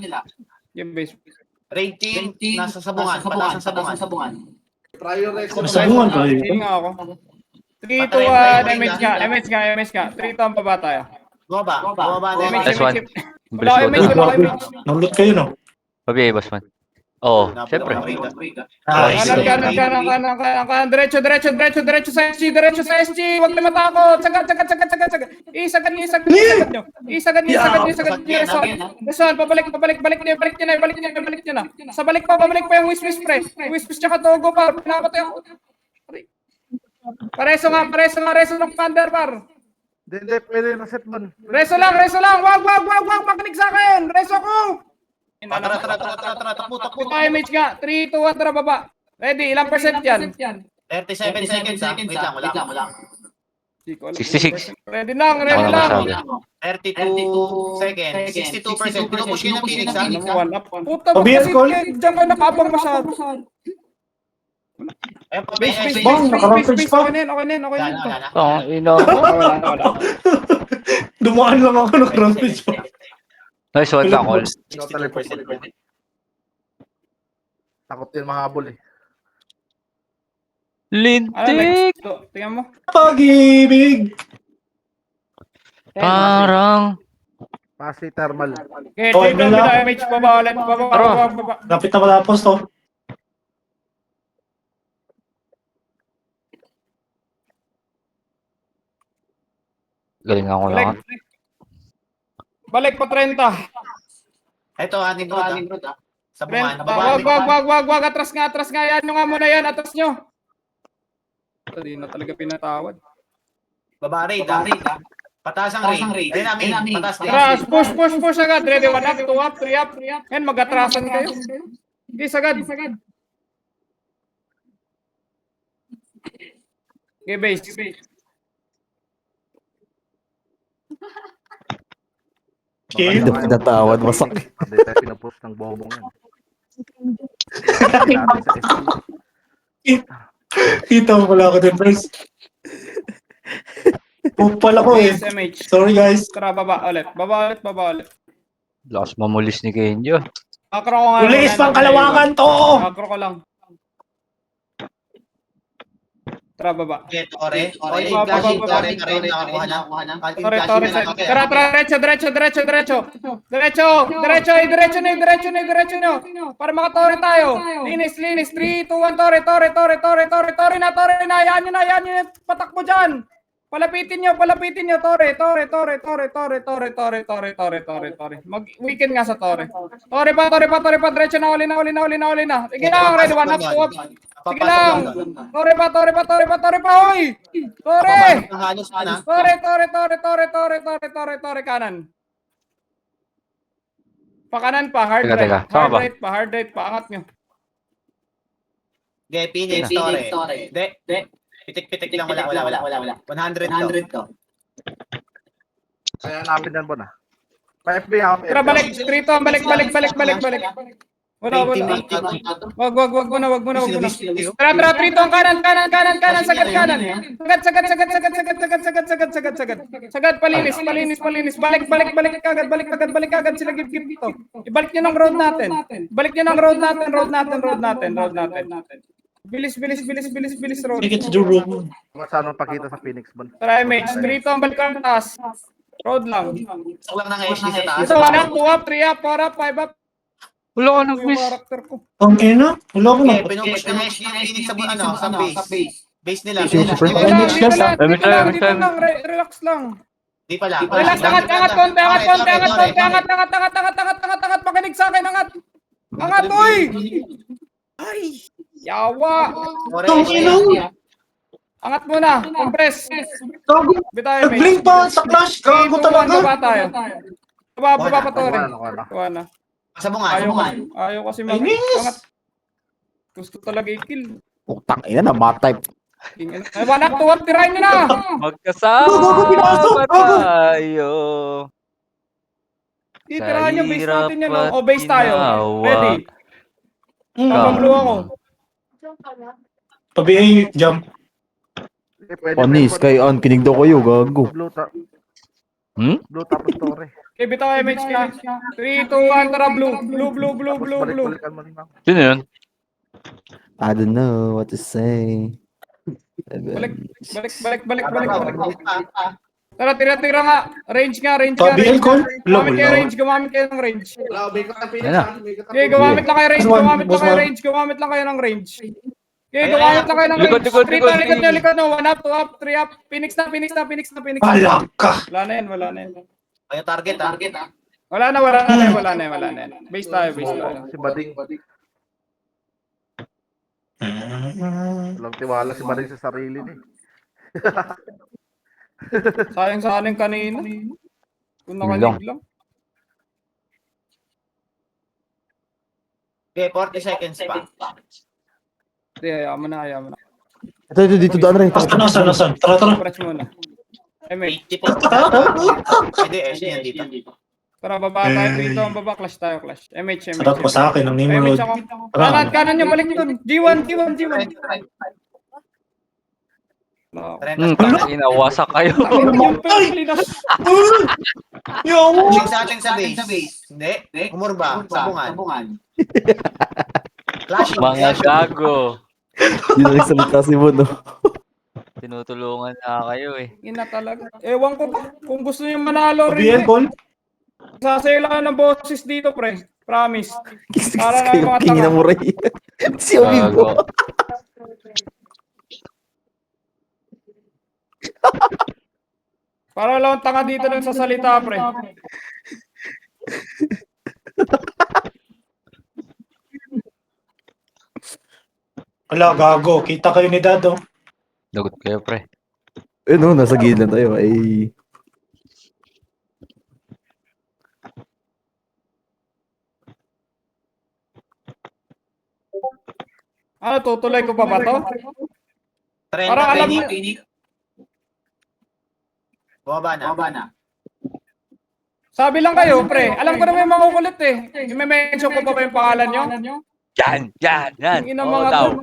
Yung base. Raid team, nasa sabungan. Pataas ng sabungan. Sabungan pa rin. Hindi nga ako. 3, 2, 1, MH nga. 3, 2, ang baba tayo. Bumaba na yung Nice one. Bilis Wala ko MH, to. wala MH. Naulot kayo, no? Pabiyay, boss man. Oo, syempre. Kanan. Diretso sa SG. Huwag na matakot. Sagad. Isagad nyo. Reson, pabalik nyo na. Sa balik pa yung Wisp pre. Wisp tsaka Togo par. Pinapatay ako. Pareso ng Thunder par. Hindi, pwede na set man. Reso lang. Wag. Makinig sa akin. Reso ko. Tara, takbo. MH nga. 3, 2, 1, tara baba. Ready, ilang percent yan? 37 seconds ha. Wait lang, wala. 66. Ready lang. Ako na masabi. 32 seconds. 62%. Pinupush kayo ng Phoenix ha. Puta mo Pabiyan, kasi Col. diyan ka nakabang masyado. Base. Bang, naka-rampage pa. Okay na yun. Ang ina. Wala. Dumaan lang ako ng rampage pa. Nice one, Kakol. 62%. Takot yun mahabol eh. Lintik! Tingnan mo. Pag-ibig. Parang... Pasi thermal. Okay, Okay, dito Mila. MH baba ulit. Baba. Lapit na malapos to. Galing ako lang. Balik pa 30. Ito, aning road ha. Sabungan. Nababa. Wag. Atras nga. Yan nyo nga muna yan. Atras nyo. Hindi na talaga pinatawad. Baba raid, ha? Pataas ang raid. Ayun, pataas din. Atras, push agad. Ready, 1 up, 2 up, 3 up. Yan, mag-atrasan kayo. Okay, sagad. Okay, base. Shield. Hindi pinatawad, masakit. Hindi tayo pinapost ng bobong yan. Natin sa SC. Kita mo pala ako din, first. Pupal ako eh. SMH. Sorry guys. Tara, baba ulit. Lakas mamulis ni Kenjo. Makro ko nga. Ulis pang kalawakan to! Makro ko lang. Tara, baba. Okay, Tore. All in Baba, flashing, baba, Tore. Tore, nakakuha na. All in Tore. flashing na. Okay. Tara, diretso. Diretso nyo. Para makatore tayo. Linis. 3, 2, 1, Tore na. Yan nyo. Patakbo dyan. Palapitin nyo. Tore. Mag-weekend nga sa Tore. Tore pa. Diretso na. Uli na. Sige na. Ready, 1 up, 2 up. Sige lang. Tore pa. Hoy. Tore. Halos pa na. Tore, kanan. Pakanan pa, hard Teka, right. tama ba? Hard right pa, angat nyo. Okay, Phoenix, Tore. De. Pitik lang, wala. 100 to. Kaya namin yan, Bon, ah. Pa-FB ako. Tara, balik. Trito, balik. Wala. Wag mo na. Tara, Trito, ang kanan, sagad kanan. Sagad, palinis. Balik kagad sila gip dito. Ibalik nyo ng road natin. Road natin. Bilis, road. Take it to the room. Saan pakita sa Phoenix, Bon? Tara, MH. Trito, ang balik ang taas. Road lang. Gusto lang ng SC sa taas. Ito, 1 up, 2 up, 3 up, 4 up, 5 up. Wala ka Yung nag-miss. character ko. Ang ina. Wala ko na. Okay, pinupush ng SC yung Phoenix sa base. Base nila. Dito lang, relax lang. Di pala. Relax, angat, konti, angat, makinig sa akin, angat, uy! Ay, yawa. Ang ina. Angat muna, compress. Bitayo, mate. Nag-blink pa sa clash. Gago talaga. Baba tayo. Baba pa to rin. Kuha na. Sabungan. Ayaw kasi Inis. angat. Gusto talaga i-kill. Putang ina, namatay. Ay, 1 up, 2 up, tirahin nyo na. Gago, pinasok. Magkasama tayo. Titirahin nyo, base Sa natin yun. hirap O, base tayo. ginawa. Ready. Blue ako. Pabiyay, jump. Panis, kay An, kinig daw kayo, gago. Blue tapos Tore. Okay, bitaw MH ka. 3, 2, 1, tara, blue. Blue. Balik-balikan mo rin lang. Sino yun? I don't know what to say. Balik. Tara, tira nga. Range nga. Pabiyay, call. Gumamit kayo ng range. Yan na. Okay, gumamit lang kayo ng range. Okay, gumamit lang kayo ng range. Likod. Likod nyo. 1 up, 2 up, 3 up. Phoenix na. Alak ka. Wala na yan. Ay, target ha. Wala na yan. Base tayo. Si Bading. Walang tiwala si Bading sa sarili niya. Sayang sa aning kanina. Kung nakalig lang. Okay, 40 seconds pa. Hindi, ayaman na. Ito, dito, daan rin. Nasaan? Tara. Press muna. MH. 80 po. Pwede SC yan dito. Tara, baba tayo dito. Baba, clash tayo. MH. Sarap ko sa akin ang MH Nimrod. ako. Kanan nyo, balik dun. G1. Inawasak kayo. Yung Pilipinas. Yo! Ling sa atin sa base. Hindi. Umurba. Sabungan. Flashing. Mga gago. Hindi na nagsalita si Bon, no? Tinutulungan na kayo eh. Ina talaga. Ewan ko kung gusto nyo manalo Pabiyay, rin. call. Sasayo lang ng boses dito, pre. Promise. Para na Kayo, mga king na tanga. mo rin. Si Omibo. Gago. Para lang ang tanga dito ng sasalita, pre. Wala, gago. Kita kayo ni Dado. Lagot kayo pre. Eh no, nasa gilid lang tayo. Ay, Ano, tutuloy ko pa ba to? 30 Parang alam mo, Phoenix. Bumaba na. sabi lang kayo, pre. Alam ko na may makukulit eh. I-mention ko pa ba yung pangalan nyo? Yan. Yung ina Oo mga daw. to.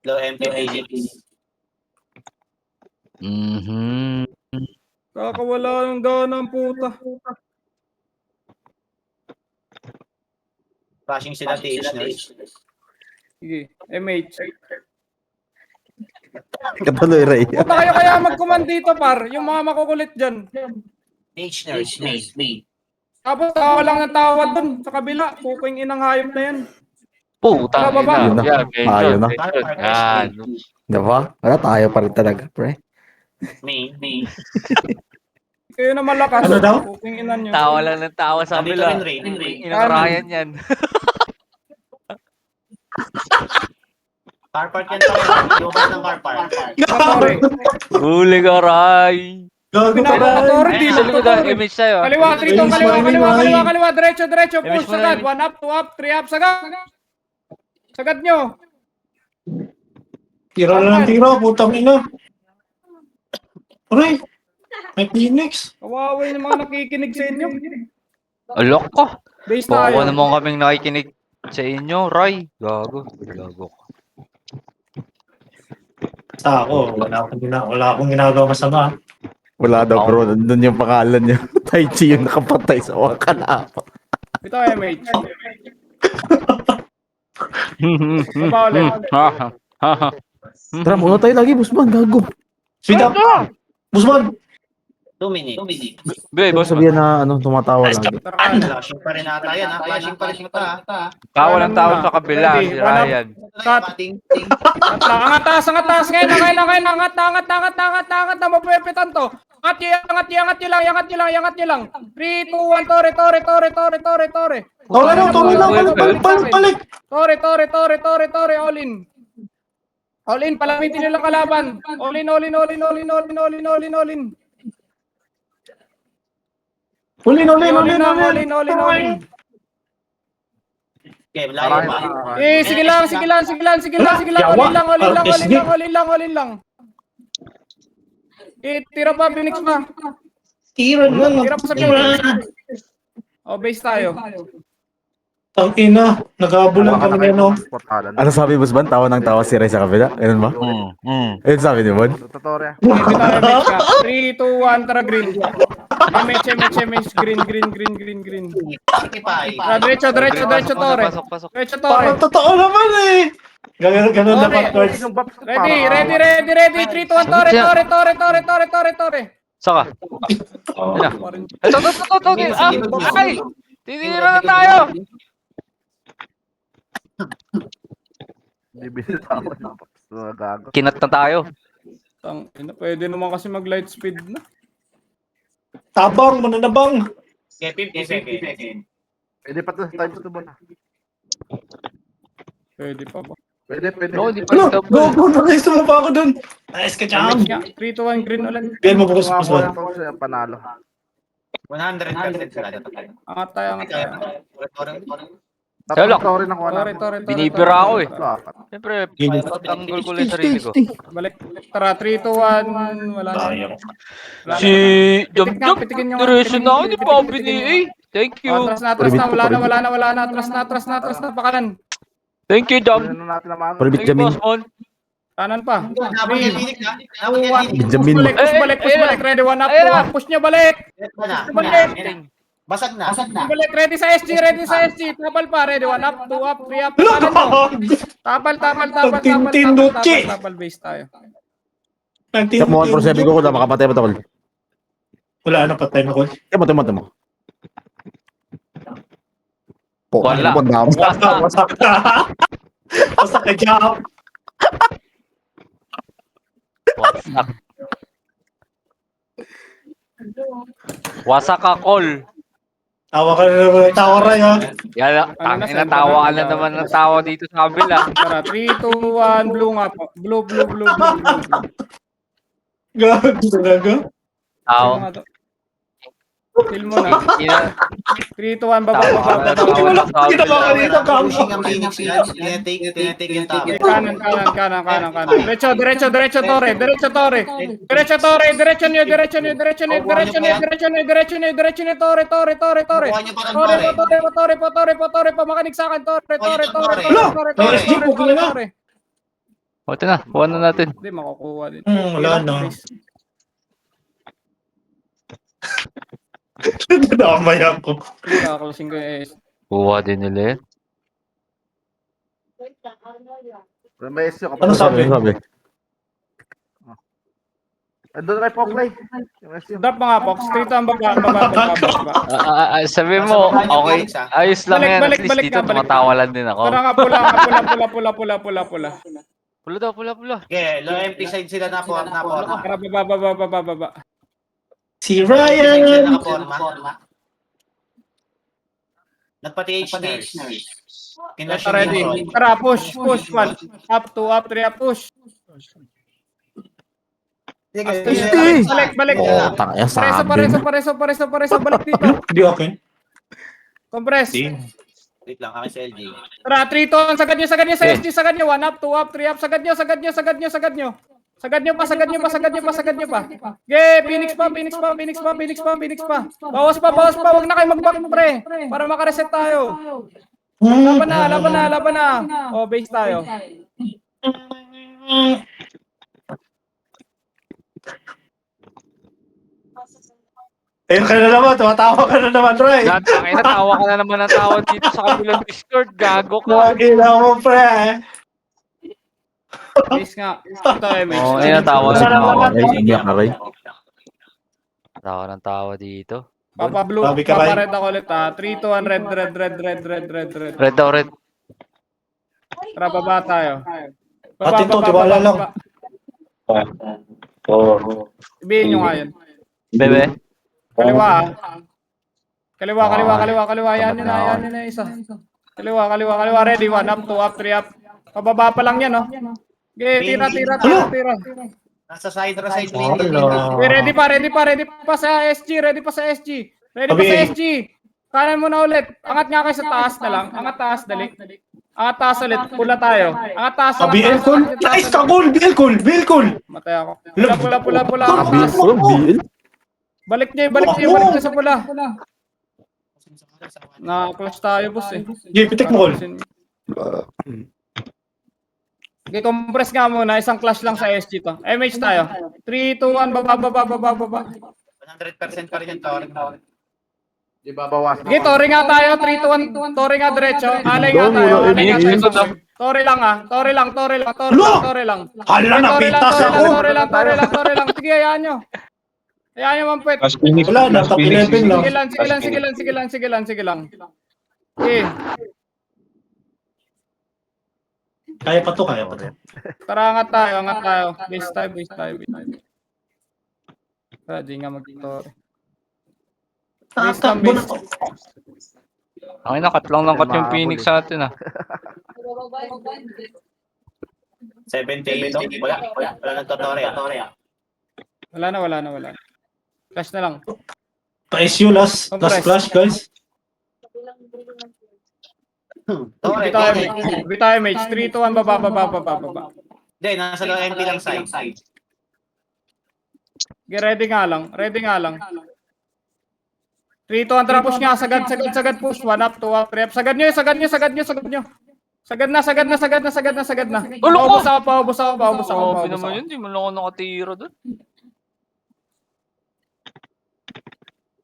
Low MP Phoenix. Mhm. Kakawala ng gana ang puta. Flashing sila TH na. Sige, MH. katuloy, Ray. Puta kayo kaya mag-command dito, par. Yung mga makukulit dyan. TH nurse, main. Tapos tawa lang ng tawa dun sa kabila. Puking inang hayop na yan. Puta. Baba. Yun na. Yan. Tayo na. Yan. Diba? Wala, tayo pa rin talaga, pre. Main. Kayo na malakas. Ano daw? Puking inan nyo. Tawa lang ng tawa sa Nandito kabila. rin, Ray. Inang Ryan yan. Car park yan tayo. Lumabas ng car park. Sorry. Huli ka, Ray. Gago ka Pinapakatory, di Sino ko nagtotory. image sa'yo? Kaliwa, 3 to, kaliwa. Diretso, Image push, mo na sagad. 1 up, 2 up, 3 up, sagad. Sagad nyo. Tira lang ng tira, putang ina. Aray, may Phoenix. Kawawa yung mga nakikinig sa inyo. Alok ko. Base tayo. Baka naman kaming nakikinig sa inyo, Ray. Gago. Basta ako, wala akong ginagawa masama. Wala daw, bro. Nandun yung pangalan niya. Tai Chi yung nakapatay sa wakanapa. Ito, MH. Baba ulit. Tara, muna tayo lagi, Busman. Gago. Speed up! Busman! 2 minutes. Be, boss. Sabihan na, tumatawa lagi. Tarakan. Flashing pa rin ata yan, ha? Flashing pa rin ata, ha? Tawa ng tao sa kabila. Ready, Si one up. Ryan. Cut. Angat taas. Ngayon. Angat na. Mapuepitan to. Angat nyo lang. 3, 2, 1, tore. Tore lang, balik! Tore, all in. All in, palamitin nyo lang kalaban. All in. All in. Okay, layo ba? Sige lang. All in lang. Tira pa, Phoenix pa. Tira na. Tira pa sa Phoenix. Base tayo. Tang ina, nagabulan kami no. Ano sabi, Busman? Tawa ng tawa si Ray sa kabila? Ganun ba? Ayun sabi ni Bon? Tutorial. Ready tayo, MH ka. 3, 2, 1, tara green. MH, green. Sige pa, Diretso, tore. Pasok. Diretso, tore. Parang totoo naman eh. Ganun na backwards. Ready. 3, 2, 1, tore. Saka. Ito. Ay! Tinira na tayo! Hindi binitawan ng paps na gago. Kinat na tayo. Pwede naman kasi mag light speed na. Tabang, mananabang. Okay, 50 seconds. Pwede pa to, time to ba na? Pwede pa ba? Pwede. No, di Ano? pa. Go, nakais mo pa ako dun. Nice ka, Jam. 3, 2, 1, green ulit. Biyan mo bukas, Kung ako Busman. lang to siya, panalo. 100% sila dito tayo. Angat tayo. Hello. Tutorial ng kuha Tore. Binibira ako eh. Apat. Siyempre, tanggol ko lang yung sarili ko. Balik. Tara, 3, 2, 1. Wala na. Sayang. Si Jom, Pitikin nyo. diretso na ako, di pa ako bini. Thank you. Atras na. Wala na. Atras na. Pakanan. Thank you, Jom. Pwede na natin naman. Paribit Thank you, Jamin. Boss Mon. Kanan pa. Nabot yan, Phoenix, ha? Nabot yan, Phoenix. Benjamin. Push balik. Ready, 1 up, Ayun 2 na. up. Push nyo balik. Basag na. Balik. Ready sa SG. Tapal pa. Ready, 1 up, 2 up, 3 up. Kanan mo. Tapal. Tintin, Duchi. Tapal base tayo. Check mo 147 ko na makapatay pa tol. Wala na, patay na ko. Temo. Wala. Wasak ka. Wasak ka, Jam. Wasak ka, call. Tawa ka na naman. Tawa Ray ha. Yan, Ano na, tangina, send tawa ka ka na, na naman ng tawa dito sa kabila. Tara, 3, 2, 1, blue nga po. Blue. Gago talaga. Chill Tawa. mo nga to. Chill mo na. Ina, 3, 2, 1, baba. Wala akong ginawa kanina. Gago. Pushing ang Phoenix yan. Tinetake yung tower. Kanan. Diretso, Tore. Diretso nyo, Tore. Kuha niyo pa ng Tore, pamakinig sa akin, Tore. SG, pugi na nga. Buti na, buwan na natin. Hindi, makukuha din. Wala na. Nadamay ako. Closing ko yung AS. Buwa din nila eh. May SU ka pa. Ano sabi? Doon kay Poklay. Yung SU. Drop mga Fox. Straight ang baba. Sabi mo, okay, ayos lang yan. At least Balik dito na, balik. tumatawalan din ako. Tara nga, pula. Pula daw, pula. Okay, low MP side sila na forma. Tara, baba. Si Side Ryan. sila nakaporma. Nagpati H-Nurse. Kinlash yung Ready. Nimrod. Tara, push. 1. Up, 2, up, 3, up, push. Balik. Tangya sabi. Pareso. Balik dito. Hindi okay. Compress. Wait lang, akin sa LJ. Tara, 3 to. Sagad nyo sa SG. Sagad nyo. 1 up, 2 up, 3 up. Sagad nyo pa. Okay, Phoenix pa. Bawas pa. Huwag na kayo mag-back, pre. Para makareset tayo. Laban na. Oh, base tayo. Ayun ka na naman. Tumatawa ka na naman, Ray. Tangina, tawa ka na naman ng tawa dito sa kabilang Discord. Gago ka. Lagi na mo, pre. Base nga. Ito, MH. Oo, ayun, tawa Wala na. naman. Iyak na rin. Tawa ng tawa dito. Papa blue. Sabi ka, Papa Ray. red ako ulit ha. 3, 2, 1, red. Red daw, red. Tara, baba tayo. Atin to, tiwala lang. Sabihin nyo nga yun. Bebe. Kaliwa ha. Kaliwa. Yan yun na isa. Kaliwa. Ready, 1 up, 2 up, 3 up. Pababa pa lang yan, no? Okay, tira. Nasa side lane. Okay, ready pa sa SG. Kanan mo na ulit. Angat nga kayo sa taas na lang. Angat taas, dali. Angat taas ulit. Pula tayo. Angat taas. BL cool. Nice ka, cool. BL cool. Matay ako. Pula. Angat taas. Balik niyo sa pula. Na-clutch tayo, boss eh. Jay, pitik mo, cool. Okay, compress nga muna. Isang clash lang sa SG to. MH tayo. 3, 2, 1. Baba. 100% pa rin yung tower. Di babawasan. Okay, Tori nga tayo. 3, 2, 1. Tori nga diretso. Alay nga tayo. Tori lang. Tori lang. Hala, napitas ako. Tori lang. Sige, hayaan nyo. Hayaan nyo, Mampet. Wala na, top 11 lang. Sige lang. Okay. Kaya pa to. Tara, angat tayo. Base tayo. Di nga mag-Tori. Tatakbo na to. Ang ina, katlang lang kat yung Phoenix sa atin ah. 78 to. Wala nagtotore. Wala na. Clash na lang. Pa-SU last flash, guys. Tore. Bitaw MH. 3, 2, 1. Baba. Hindi, nasa low MP lang side. Okay, ready nga lang. 3, 2, 1, tara push nga. Sagad push. 1 up, 2 up, 3 up. Sagad nyo. Sagad na. Paubos ako. Grabe naman yun, di mo lang ako nakatira doon.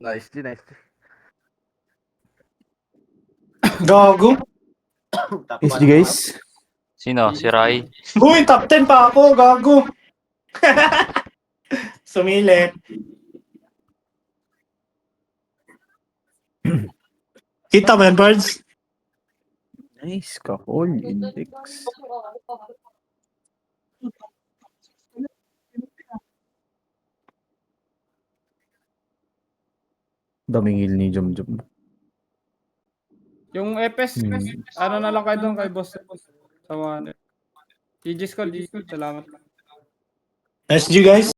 Nice. Gago. SG guys. Sino? Si Rai? Uy, top 10 pa ako. Gago. Sumilip. Kita mo yan, birds? Nice ka, all index. Daming heal ni Jom. Yung FS, ano na lang kayo doon kay boss. Sa mga GG's call, salamat. SG guys.